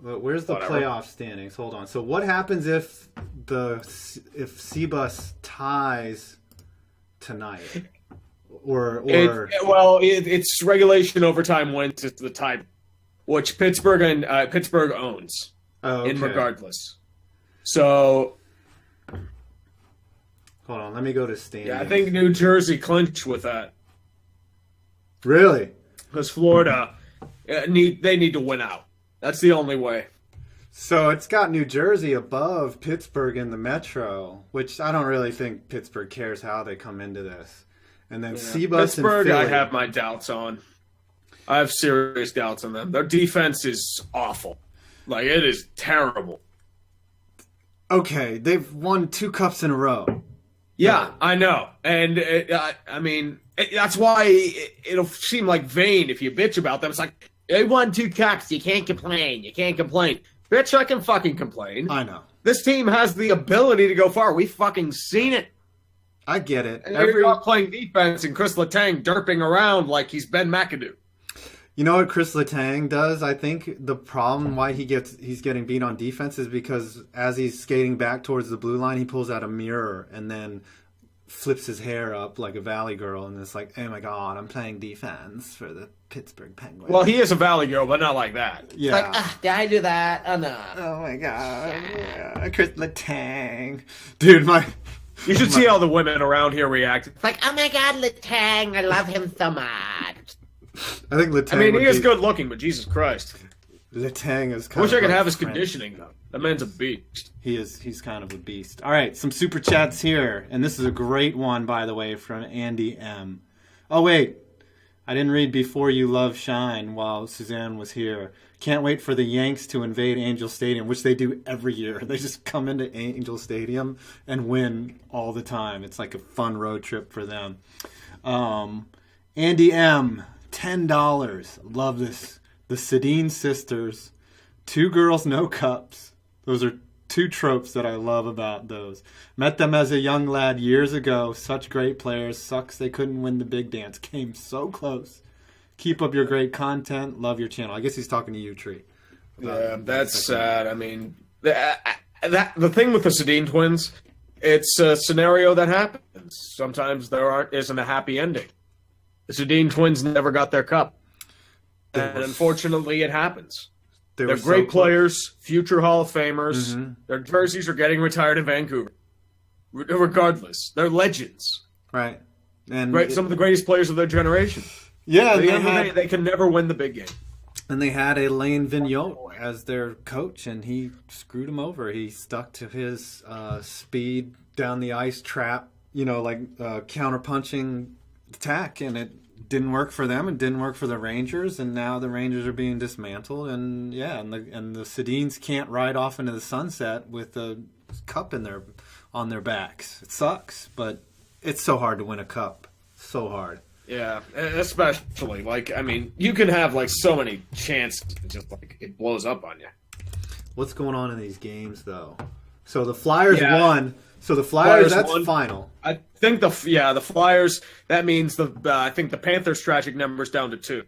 Where's the Whatever. playoff standings? Hold on. So what happens if Seabus ties tonight? It's regulation overtime wins. It's the tie, which Pittsburgh owns. Oh, okay. Regardless. So, hold on, let me go to standings. Yeah, I think New Jersey clinched with that. Really? Because Florida, they need to win out. That's the only way. So it's got New Jersey above Pittsburgh in the Metro, which I don't really think Pittsburgh cares how they come into this. And then Seabus Pittsburgh, and Philly. I have my doubts on. I have serious doubts on them. Their defense is awful. Like, it is terrible. Okay, they've won 2 cups in a row. Yeah, I know. And, that's why it'll seem like vain if you bitch about them. It's like, they won 2 cups. You can't complain. Bitch, I can fucking complain. I know. This team has the ability to go far. We've fucking seen it. I get it. And you're not playing defense and Chris Letang derping around like he's Ben McAdoo. You know what Chris Letang does? I think the problem why he's getting beat on defense is because as he's skating back towards the blue line, he pulls out a mirror and then flips his hair up like a Valley girl, and it's like, oh my god, I'm playing defense for the Pittsburgh Penguins. Well, he is a Valley girl, but not like that. Yeah. Like, did I do that? Oh, no. Oh my god. Yeah. Chris Letang. Dude, You should see how the women around here react. It's like, oh my god, Letang, I love him so much. I think Letang. He is good looking, but Jesus Christ. Letang is kind I wish of I could like have his French. Conditioning, though. That man's a beast. He's kind of a beast. All right, some super chats here, and this is a great one, by the way, from Andy M. Oh wait, I didn't read Before You Love Shine while Suzanne was here. Can't wait for the Yanks to invade Angel Stadium, which they do every year. They just come into Angel Stadium and win all the time. It's like a fun road trip for them. Andy M, $10. Love this. The Sedin sisters. 2 girls, no cups. Those are 2 tropes that I love about those. Met them as a young lad years ago. Such great players. Sucks they couldn't win the big dance. Came so close. Keep up your great content. Love your channel. I guess he's talking to you, Tree. Yeah, that's sad. I mean, the thing with the Sedin twins, it's a scenario that happens. Sometimes there isn't a happy ending. The Sedin twins never got their cup. And unfortunately, it happens. They're great players, future Hall of Famers. Mm-hmm. Their jerseys are getting retired in Vancouver. Regardless, they're legends. Right. And some of the greatest players of their generation. Yeah. They can never win the big game. And they had Alain Vigneault as their coach, and he screwed him over. He stuck to his speed down the ice trap, counter-punching attack, and it didn't work for them and didn't work for the Rangers, and now the Rangers are being dismantled, and the Sedins can't ride off into the sunset with a cup on their backs. It sucks, but it's so hard to win a cup. So hard. Yeah, especially you can have so many chances, just it blows up on you. What's going on in these games though? So the Flyers won. So the Flyers that's won. Final. I think the Flyers. That means I think the Panthers' tragic numbers down to 2.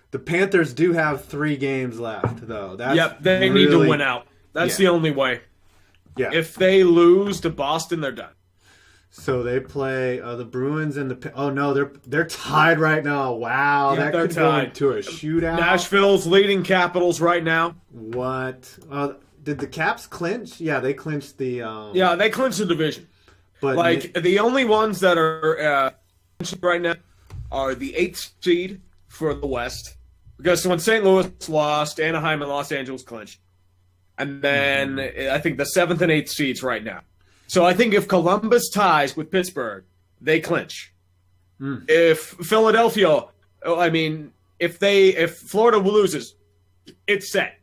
The Panthers do have 3 games left though. They need to win out. That's the only way. Yeah. If they lose to Boston, they're done. So they play the Bruins and they're tied right now. Wow, that could go into a shootout. Nashville's leading Capitals right now. What? Did the Caps clinch? Yeah, they clinched the. They clinched the division. But the only ones that are right now are the 8th seed for the West, because when St. Louis lost, Anaheim and Los Angeles clinched, and then I think the 7th and 8th seeds right now. So I think if Columbus ties with Pittsburgh, they clinch. If Philadelphia, if Florida loses, it's set.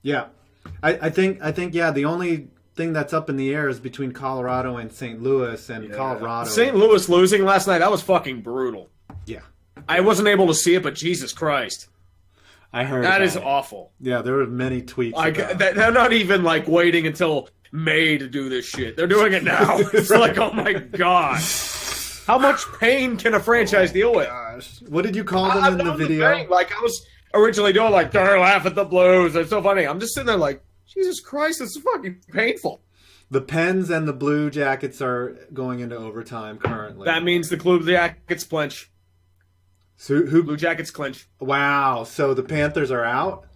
Yeah, I think the only thing that's up in the air is between Colorado and St. Louis, and Colorado. St. Louis losing last night, that was fucking brutal. Yeah, I wasn't able to see it, but Jesus Christ. I heard that is awful. Yeah, there were many tweets. They're not even waiting until May to do this shit. They're doing it now. It's oh my god. How much pain can a franchise deal with? Gosh. What did you call them in the video? I was originally doing don't laugh at the Blues. It's so funny. I'm just sitting there Jesus Christ, this is fucking painful. The Pens and the Blue Jackets are going into overtime currently. That means the Blue Jackets clinch. So Blue Jackets clinch. Wow. So the Panthers are out?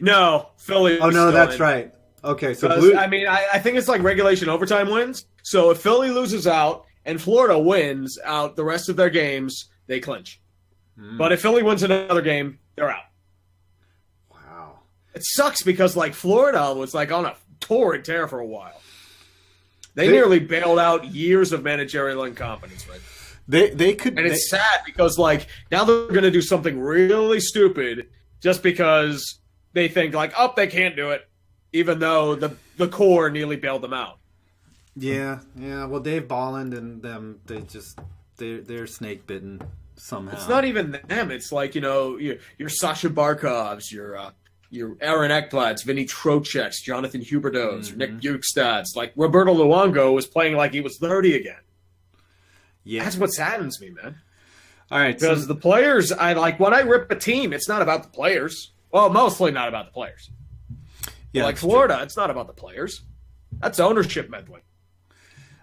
No, Philly. Oh, no, that's right. Okay, so Blue... I mean, I think it's like regulation overtime wins. So if Philly loses out and Florida wins out the rest of their games, they clinch. But if Philly wins another game, they're out. Wow. It sucks because, like, Florida was, like, on a torrid tear for a while. They nearly bailed out years of managerial incompetence, right? They could... And it's sad because, like, now they're going to do something really stupid just because they think, like, oh, they can't do it, even though the core nearly bailed them out. Yeah. Well, Dave Bolland and them, they're snake bitten somehow. It's not even them. It's like, your Sasha Barkovs, your Aaron Ekblads, Vinny Trocheck's, Jonathan Huberdeau's, Nick Bukestad's. Like, Roberto Luongo was playing like he was 30 again. Yeah. That's what saddens me, man. All right. Because the players, when I rip a team, it's not about the players. Well, mostly not about the players. Yeah, like Florida, it's not about the players. That's ownership meddling.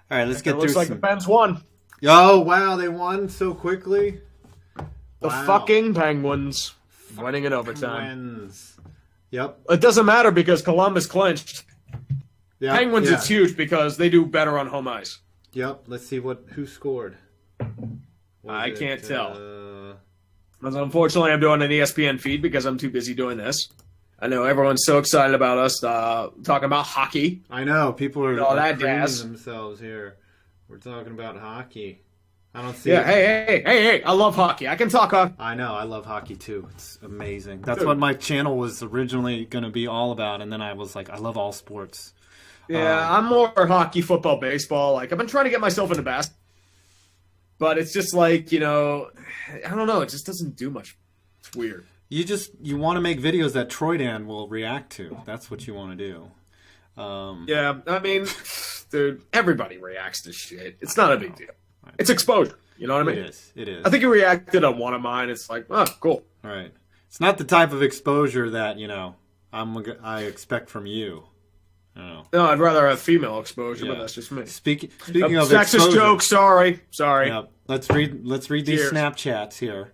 All right, let's get through Looks like the Pens won. Oh, wow, they won so quickly. The fucking Penguins winning in overtime. Penguins. Yep. It doesn't matter because Columbus clinched. Yep. Penguins, yeah. it's huge because they do better on home ice. Yep. Let's see who scored. I can't tell. Unfortunately, I'm doing an ESPN feed because I'm too busy doing this. I know everyone's so excited about us talking about hockey. I know. People are all that preening jazz themselves here. We're talking about hockey. I don't see Yeah, it. hey, I love hockey. I can talk hockey. I know. I love hockey, too. It's amazing. That's what my channel was originally going to be all about, and then I was like, I love all sports. Yeah, I'm more hockey, football, baseball. Like, I've been trying to get myself into basketball. But it's just like, I don't know. It just doesn't do much. It's weird. You want to make videos that Troydan will react to. That's what you want to do. Yeah, I mean, dude, everybody reacts to shit. It's not a big deal. It's exposure. You know what I mean? It is. I think you reacted on one of mine. It's like, oh, cool. All right. It's not the type of exposure that, I expect from you. No, I'd rather have female exposure, but that's just me. Speaking of sexist exposure, joke. Sorry. Yeah, let's read these Snapchats here.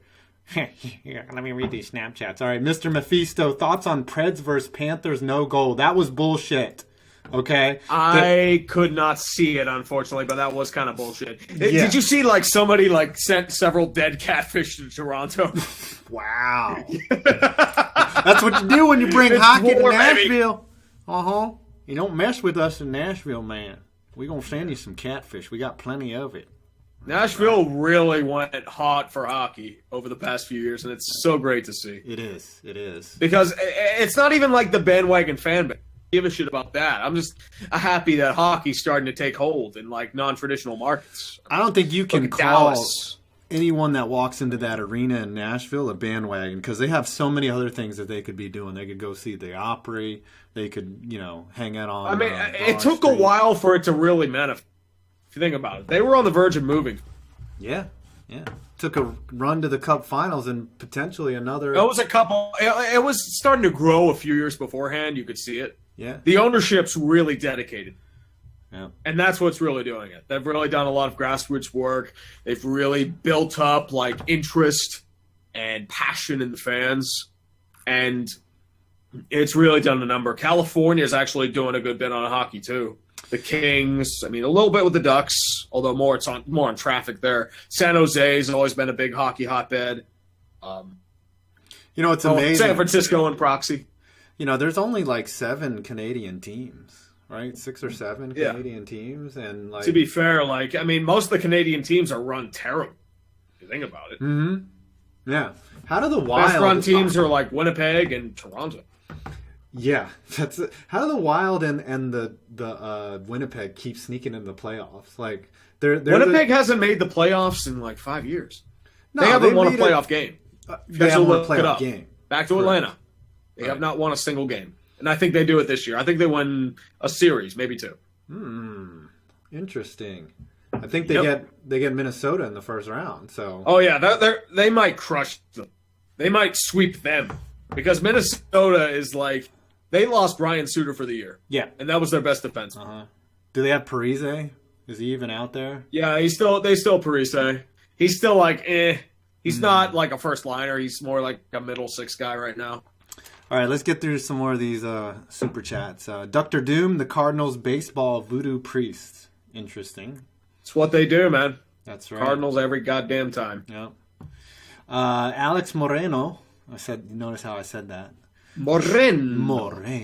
Let me read these Snapchats. All right, Mr. Mephisto, thoughts on Preds versus Panthers no goal? That was bullshit. Okay, I could not see it, unfortunately, but that was kind of bullshit. Did you see somebody sent several dead catfish to Toronto? Wow, that's what you do when you bring hockey to Nashville. You don't mess with us in Nashville, man. We're going to send you some catfish. We got plenty of it. Nashville really went hot for hockey over the past few years, and it's so great to see. It is. Because it's not even like the bandwagon fan base. Give a shit about that. I'm just happy that hockey's starting to take hold in non-traditional markets. I don't think you can call Dallas. Anyone that walks into that arena in Nashville a bandwagon because they have so many other things that they could be doing. They could go see the Opry. They could, hang out on. I mean, it took a while for it to really manifest. If you think about it, they were on the verge of moving. Yeah. Took a run to the Cup Finals and potentially another. It was a couple. It was starting to grow a few years beforehand. You could see it. Yeah. The ownership's really dedicated. Yeah. And that's what's really doing it. They've really done a lot of grassroots work. They've really built up interest and passion in the fans. And it's really done a number. California is actually doing a good bit on hockey too. The Kings, a little bit with the Ducks, although more on traffic there. San Jose has always been a big hockey hotbed. It's amazing. San Francisco and proxy. There's only 7 Canadian teams. Right, 6 or 7 Canadian teams, and to be fair, most of the Canadian teams are run terrible. If you think about it. Mm-hmm. Yeah. How do the Wild best run teams are Winnipeg and Toronto? Yeah, how do the Wild and the Winnipeg keep sneaking in the playoffs? Winnipeg hasn't made the playoffs in 5 years. No, they haven't won a playoff game. They haven't won a playoff game. Back to Atlanta. They have not won a single game. And I think they do it this year. I think they win a series, maybe 2. Interesting. I think they get Minnesota in the first round. So. Oh yeah, they might crush them. They might sweep them because Minnesota is they lost Ryan Suter for the year. Yeah, and that was their best defense. Do they have Parise? Is he even out there? Yeah, they still Parise. He's still like He's not like a first liner. He's more like a middle six guy right now. All right, let's get through some more of these super chats. Dr. Doom, the Cardinals baseball voodoo priest. Interesting. It's what they do, man. That's right. Cardinals every goddamn time. Yep. Alex Moreno. Notice how I said that. Moreno.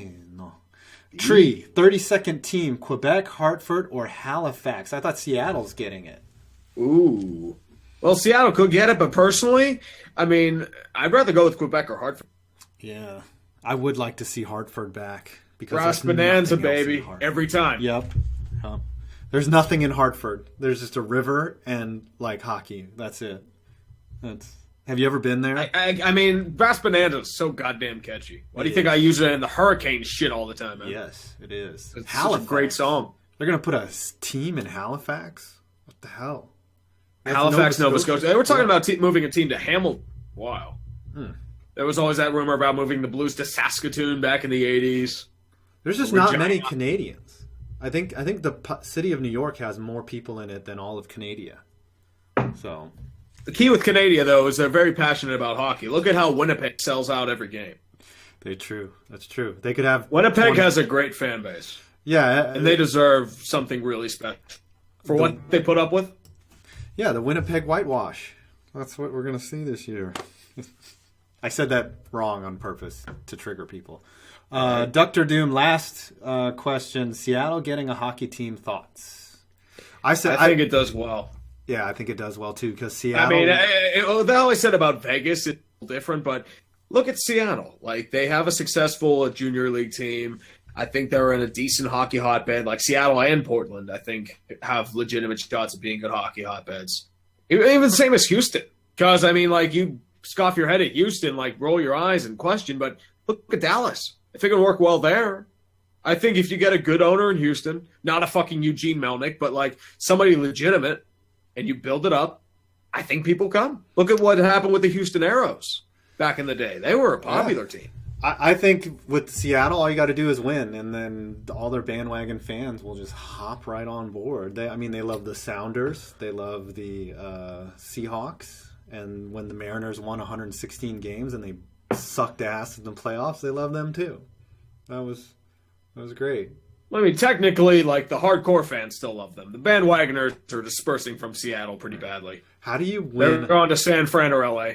Tree, 32nd team, Quebec, Hartford, or Halifax. I thought Seattle's getting it. Ooh. Well, Seattle could get it, but personally, I mean, I'd rather go with Quebec or Hartford. Yeah. I would like to see Hartford back. Because Brass Bonanza, baby. Every time. Yep. There's nothing in Hartford. There's just a river and, like, hockey. That's it. Have you ever been there? I mean, Brass Bonanza is so goddamn catchy. Why do you think I use it in the hurricane shit all the time, man? Yes, it is. It's such a great song. They're going to put a team in Halifax? What the hell? Halifax, Nova Scotia. They were talking about moving a team to Hamilton. Wow. There was always that rumor about moving the Blues to Saskatoon back in the 80s. There's just not many Canadians. I think the city of New York has more people in it than all of Canada. So... The key with Canada, though, is they're very passionate about hockey. Look at how Winnipeg sells out every game. That's true. They could have... Winnipeg has a great fan base. Yeah. And they deserve something really special for what they put up with. Yeah, the Winnipeg whitewash. That's what we're going to see this year. I said that wrong on purpose to trigger people. Dr. Doom, last question. Seattle getting a hockey team, thoughts? I think it does well. Yeah, I think it does well, too, because Seattle... I mean, they always said about Vegas, it's different, but look at Seattle. Like, they have a successful junior league team. I think they're in a decent hockey hotbed. Like, Seattle and Portland, I think, have legitimate shots of being good hockey hotbeds. Even the same as Houston. Because, I mean, like, you scoff your head at Houston, like, roll your eyes and question, but look at Dallas. If it can work well there, I think if you get a good owner in Houston, not a fucking Eugene Melnick, but, like, somebody legitimate, and you build it up, I think people come. Look at what happened with the Houston Aeros back in the day. They were a popular team. I think with Seattle, all you got to do is win, and then all their bandwagon fans will just hop right on board. They love the Sounders. They love the Seahawks. And when the Mariners won 116 games and they sucked ass in the playoffs, they love them too. That was great. I mean, technically, like, the hardcore fans still love them. The bandwagoners are dispersing from Seattle pretty badly. How do you win? They're going to San Fran or LA.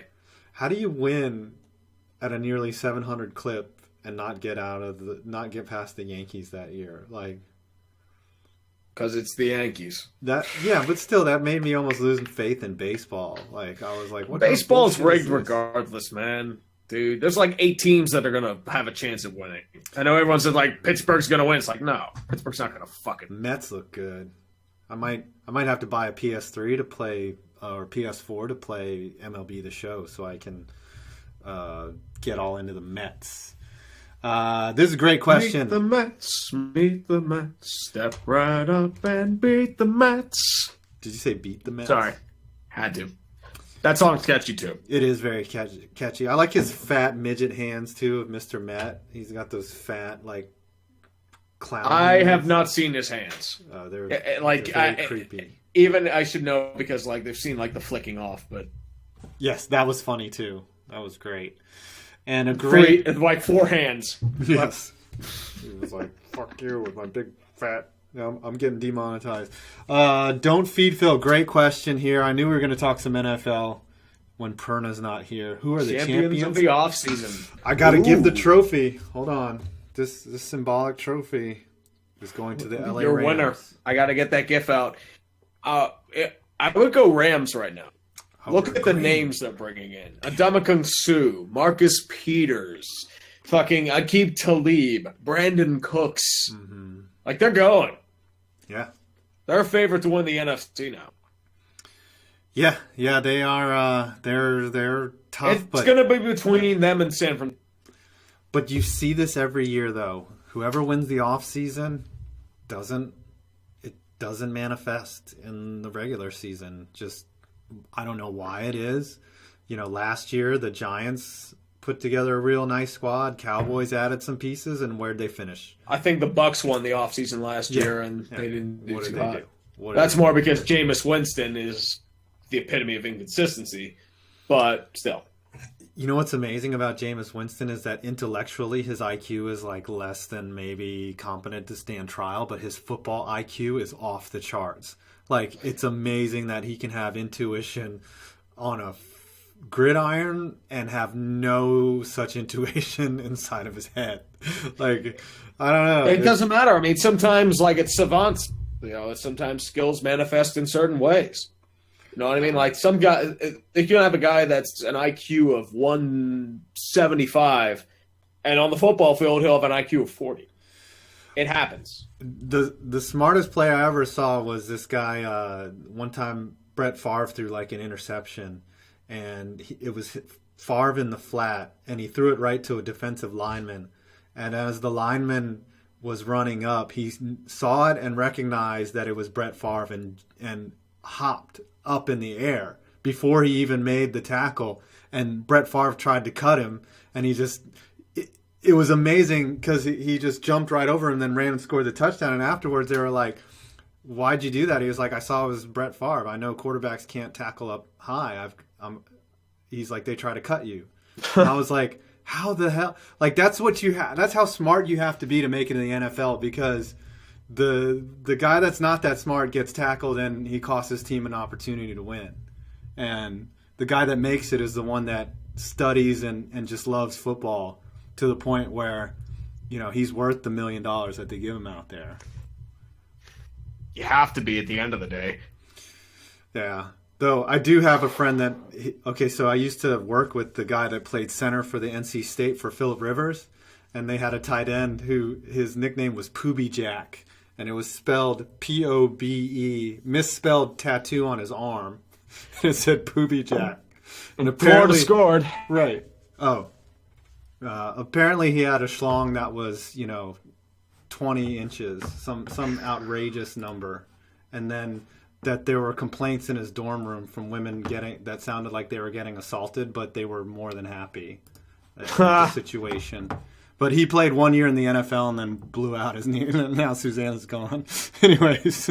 How do you win at a nearly 700 clip and not get past the Yankees that year? Like, because it's the Yankees. But still, that made me almost lose faith in baseball. Like, I was like, what? Baseball's rigged regardless, man. Dude, there's like 8 teams that are going to have a chance at winning. I know everyone said, like, Pittsburgh's going to win. It's like, no, Pittsburgh's not going to fucking... Mets look good. I might have to buy a PS3 to play, or PS4 to play MLB The Show so I can get all into the Mets. This is a great question. Meet the Mets, step right up and beat the Mets. Did you say beat the Mets? Sorry, had to. That song's catchy, too. It is very catchy. I like his fat midget hands, too, of Mr. Met. He's got those fat, like, clown I hands. have not seen his hands. They're very creepy. Even I should know because, like, they've seen, like, the flicking off, but... Yes, that was funny, too. That was great. And a great... like 4 hands. Yes. He was like, fuck you with my big fat... I'm getting demonetized. Don't feed Phil. Great question here. I knew we were going to talk some NFL when Perna's not here. Who are the champions of the offseason? I got to give the trophy. Hold on. This symbolic trophy is going to the LA Your Rams. winner. I got to get that gif out. I would go Rams right now. Look at the names they're bringing in. Adamakung Suh, Marcus Peters, fucking Aqib Talib, Brandon Cooks. Mm-hmm. Like, they're going. Yeah. They're a favorite to win the NFC now. Yeah, they are. They're tough. It's going to be between them and San Francisco. But you see this every year, though. Whoever wins the offseason doesn't manifest in the regular season. Just, I don't know why it is. You know, last year the Giants put together a real nice squad. Cowboys added some pieces, and where'd they finish? I think the Bucks won the offseason last year, and they didn't do What too did they hot. do? That's more because Jameis Winston is the epitome of inconsistency, but still. You know what's amazing about Jameis Winston is that intellectually his IQ is like less than maybe competent to stand trial, but his football IQ is off the charts. Like, it's amazing that he can have intuition on a gridiron and have no such intuition inside of his head. Like, I don't know. It doesn't matter. I mean, sometimes, like, it's savants. Sometimes skills manifest in certain ways. You know what I mean? Like, some guy, if you have a guy that's an IQ of 175, and on the football field he'll have an IQ of 40. It happens. The smartest play I ever saw was this guy. One time, Brett Favre threw like an interception, and it was Favre in the flat, and he threw it right to a defensive lineman. And as the lineman was running up, he saw it and recognized that it was Brett Favre, and hopped up in the air before he even made the tackle. And Brett Favre tried to cut him, and he just. It was amazing because he just jumped right over him and then ran and scored the touchdown. And afterwards, they were like, "Why'd you do that?" He was like, "I saw it was Brett Favre. I know quarterbacks can't tackle up high. He's like, they try to cut you." And I was like, "How the hell?" Like, that's what you have. That's how smart you have to be to make it in the NFL, because the guy that's not that smart gets tackled and he costs his team an opportunity to win. And the guy that makes it is the one that studies and just loves football, to the point where, he's worth the $1 million that they give him out there. You have to be at the end of the day. Yeah. Though I do have a friend that, so I used to work with the guy that played center for the NC State for Phillip Rivers, and they had a tight end who his nickname was Poobie Jack, and it was spelled P-O-B-E, misspelled tattoo on his arm. It said Poobie Jack. And Florida scored. Right. Oh. Apparently he had a schlong that was, 20 inches, some outrageous number. And then that there were complaints in his dorm room from women that sounded like they were getting assaulted, but they were more than happy at the situation. But he played 1 year in the NFL and then blew out his knee. Now Susanna's gone. Anyways.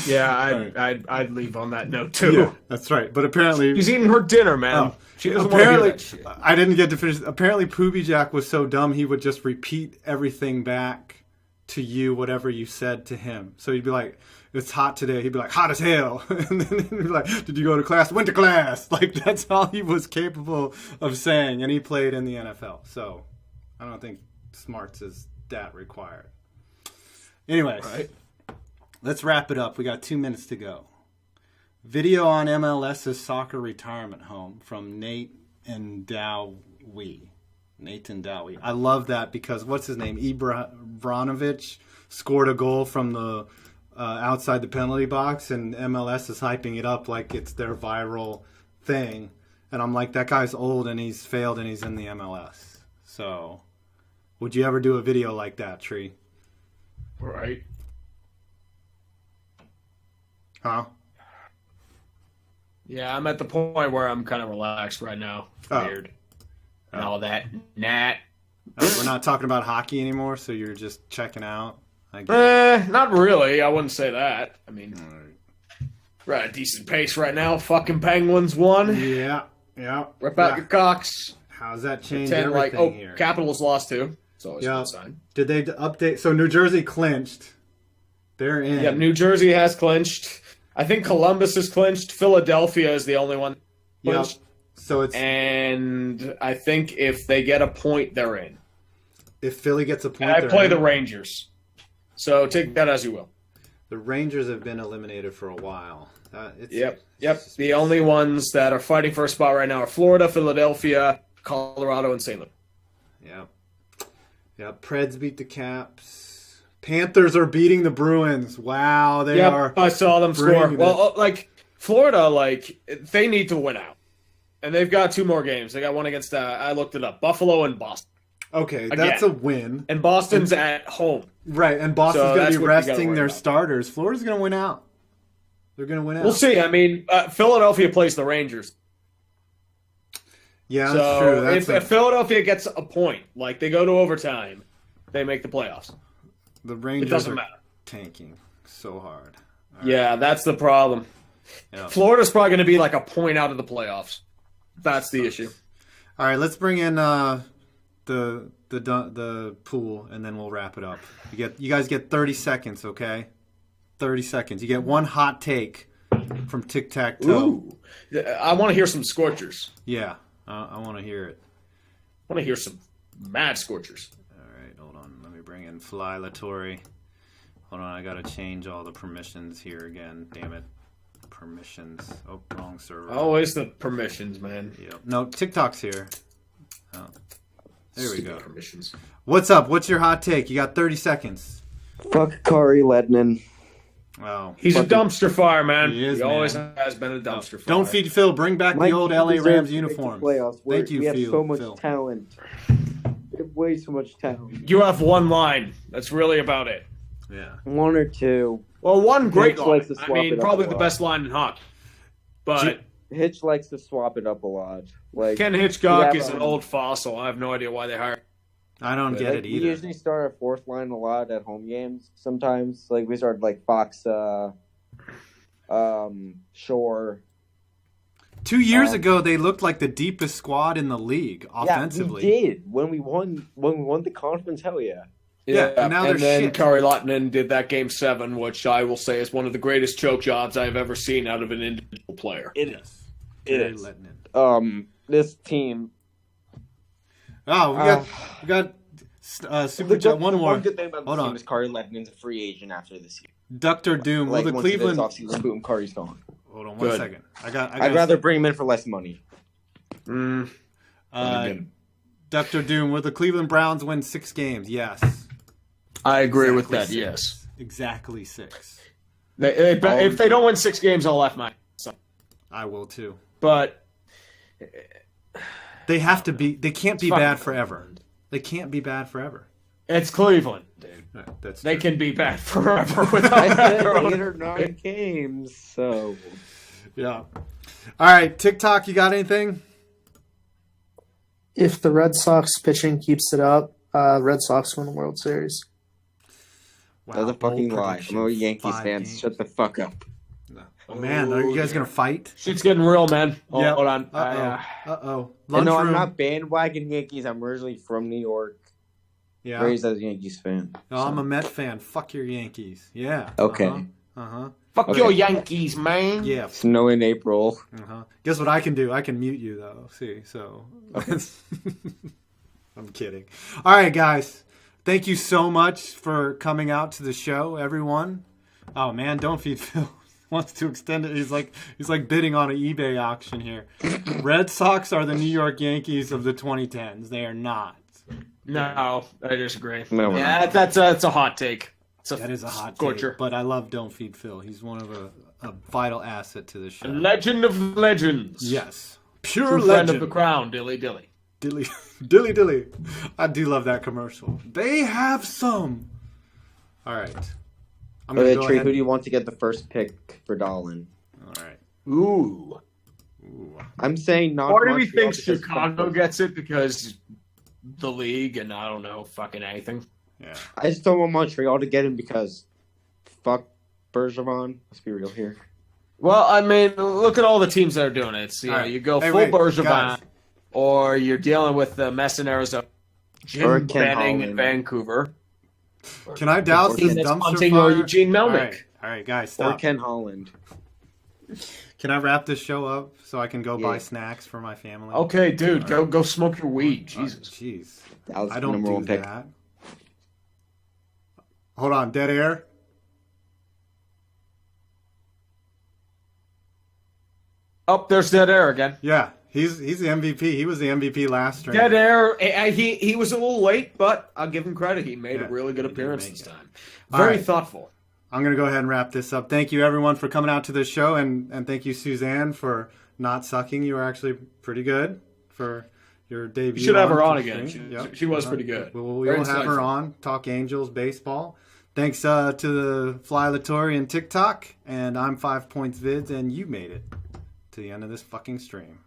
Yeah, I'd leave on that note too. Yeah, that's right. But apparently she's eating her dinner, man. She doesn't apparently want to hear that shit. I didn't get to finish. Apparently Poobie Jack was so dumb he would just repeat everything back to you, whatever you said to him. So he'd be like, "It's hot today." He'd be like, "Hot as hell." And then he'd be like, "Did you go to class?" "Went to class." Like, that's all he was capable of saying, and he played in the NFL. So I don't think smarts is that required. Anyways. Right. Let's wrap it up. We got 2 minutes to go. Video on MLS's soccer retirement home from Nate and Dowie. Nathan Dowie. I love that because what's his name? Ibranovic scored a goal from the outside the penalty box, and MLS is hyping it up like it's their viral thing. And I'm like, that guy's old and he's failed and he's in the MLS. So, would you ever do a video like that, Tree? Right. Huh? Yeah, I'm at the point where I'm kind of relaxed right now. Weird. And all that. We're not talking about hockey anymore, so you're just checking out? I guess. Not really. I wouldn't say that. I mean, we're at a decent pace right now. Fucking Penguins won. Yeah. Rip out your cocks. How's that change Pretend everything here? Capitals lost too. It's always a good sign. Did they update? So New Jersey clinched. They're in. Yeah, New Jersey has clinched. I think Columbus is clinched. Philadelphia is the only one clinched. Yep. So it's and I think if they get a point, they're in. If Philly gets a point, and I play the Rangers. So take that as you will. The Rangers have been eliminated for a while. Yep. The only ones that are fighting for a spot right now are Florida, Philadelphia, Colorado, and St. Louis. Yep. Preds beat the Caps. Panthers are beating the Bruins. Wow, they are. I saw them score. Well, Florida, they need to win out. And they've got 2 more games. They got one against, I looked it up, Buffalo and Boston. Okay, that's a win. And Boston's at home. Right, and Boston's going to be resting their starters. Florida's going to win out. They're going to win out. We'll see. I mean, Philadelphia plays the Rangers. Yeah, that's So true. if Philadelphia gets a point, like they go to overtime, they make the playoffs. The Rangers doesn't are matter. tanking so hard. Yeah, that's the problem. Yeah. Florida's probably going to be like a point out of the playoffs. That's the issue. All right, let's bring in the pool, and then we'll wrap it up. You guys get 30 seconds, okay? 30 seconds. You get one hot take from Tic Tac Toe. Ooh, I want to hear some scorchers. Yeah, I want to hear it. I want to hear some mad scorchers. All right, hold on. Let me bring in Fly Latori. Hold on, I got to change all the permissions here again. Damn it. Permissions. Oh, wrong server. Always the permissions, man. Yep. No, TikTok's here. Oh. There we Stupid go. Permissions. What's up? What's your hot take? You got 30 seconds. Fuck Kari Ledman. Wow. He's a dumpster fire, man. He is, always man. has been a dumpster fire. Don't feed Phil. Bring back the old LA Rams uniform. Thank you, We have Phil. so much Phil. talent. We have way too much talent. You have one line. That's really about it. Yeah. One or two. Well, one great Hitch line. likes to I swap mean, it up probably a the lot. best line in hockey. But Hitch likes to swap it up a lot. Like Ken Hitchcock we is have, an old fossil. I have no idea why they hired. I don't get it we either. usually start our fourth line a lot at home games. Sometimes, like we started like Fox, Shore. 2 years ago, they looked like the deepest squad in the league offensively. Yeah, we did when we won the conference. Hell yeah. Yeah, and now they're then shit. Kari Lehtonen did that game 7, which I will say is one of the greatest choke jobs I've ever seen out of an individual player. It is. It Very is. letting in. This team. Oh, we got super chat. One more. One good thing about Hold this on. team is Kari Lehtonen's a free agent after this year. Dr. Doom. Like Will the once it is Cleveland? offseason, boom, Kari's gone. Hold on one Good. second. I'd rather bring him in for less money. Dr. Doom. Will the Cleveland Browns win 6 games? Yes. I agree with Exactly that, 6. yes. Exactly 6. If they don't win 6 games, I'll laugh my ass off. I will too. But They have to be. They can't be fucking bad forever. They can't be bad forever. it's Cleveland, dude. Right, that's They true. can be bad forever I without said their own- 8 or 9 games, so. Yeah. All right, TikTok. You got anything? If the Red Sox pitching keeps it up, Red Sox win the World Series. Wow, That's a fucking bold lie. prediction. I'm a Yankees 5 fan. games. Shut the fuck up. Oh man, are you guys gonna fight? Shit's getting real, man. Oh, Yep. hold on. Uh-oh. No, I'm Lunchroom. not bandwagon Yankees. I'm originally from New York. Yeah. Raised as a Yankees fan. No, I'm a Met fan. Fuck your Yankees. Yeah. Okay. Uh-huh. Fuck Okay. your Yankees, man. Yeah. Snow in April. Uh-huh. Guess what I can do? I can mute you though. See, so I'm kidding. All right, guys. Thank you so much for coming out to the show, everyone. Oh man, don't feed Phil. Wants to extend it. He's like bidding on an eBay auction here. Red Sox are the New York Yankees of the 2010s. They are not. No, I disagree. No, we're Yeah, that's a hot take. That is a hot scorcher. take, but I love Don't Feed Phil. He's one of a vital asset to the show. A legend of legends. Yes. Pure True friend legend. of the crown, Dilly Dilly. Dilly, dilly, dilly. I do love that commercial. They have some. All right. I'm going to Okay, go Tree, ahead. who do you want to get the first pick for Dolan? All right. Ooh. I'm saying not Part of me Montreal thinks because Chicago gets it because the league and I don't know fucking anything. Yeah. I just don't want Montreal to get him because fuck Bergevin. Let's be real here. Well, I mean, look at all the teams that are doing it. It's, you All know, right. you go Hey, full wait, Bergevin, guys. or you're dealing with the mess in Arizona, Or Jim Ken Benning in Holland. Vancouver, Can I douse this Venus dumpster Bunting fire? or Eugene All Melnick. right. All right, guys, Or stop. Ken Holland. Can I wrap this show up so I can go buy Yeah. snacks for my family? Okay, dude, go smoke your weed. All right, Jesus. Jeez. That was I the don't number do one pick. that. Hold on, dead air. Oh, there's dead air again. Yeah, he's the MVP. He was the MVP last string. Dead air. He was a little late, but I'll give him credit. He made Yeah, a really good he did appearance make this it. time. All Very right. thoughtful. I'm going to go ahead and wrap this up. Thank you, everyone, for coming out to the show, and thank you, Suzanne, for not sucking. You were actually pretty good for your debut. You should have her to on the again. stream. She was pretty good. We will Very have her insightful. on, talk Angels baseball. Thanks to the Fly Latori and TikTok, and I'm 5 Points Vids, and you made it to the end of this fucking stream.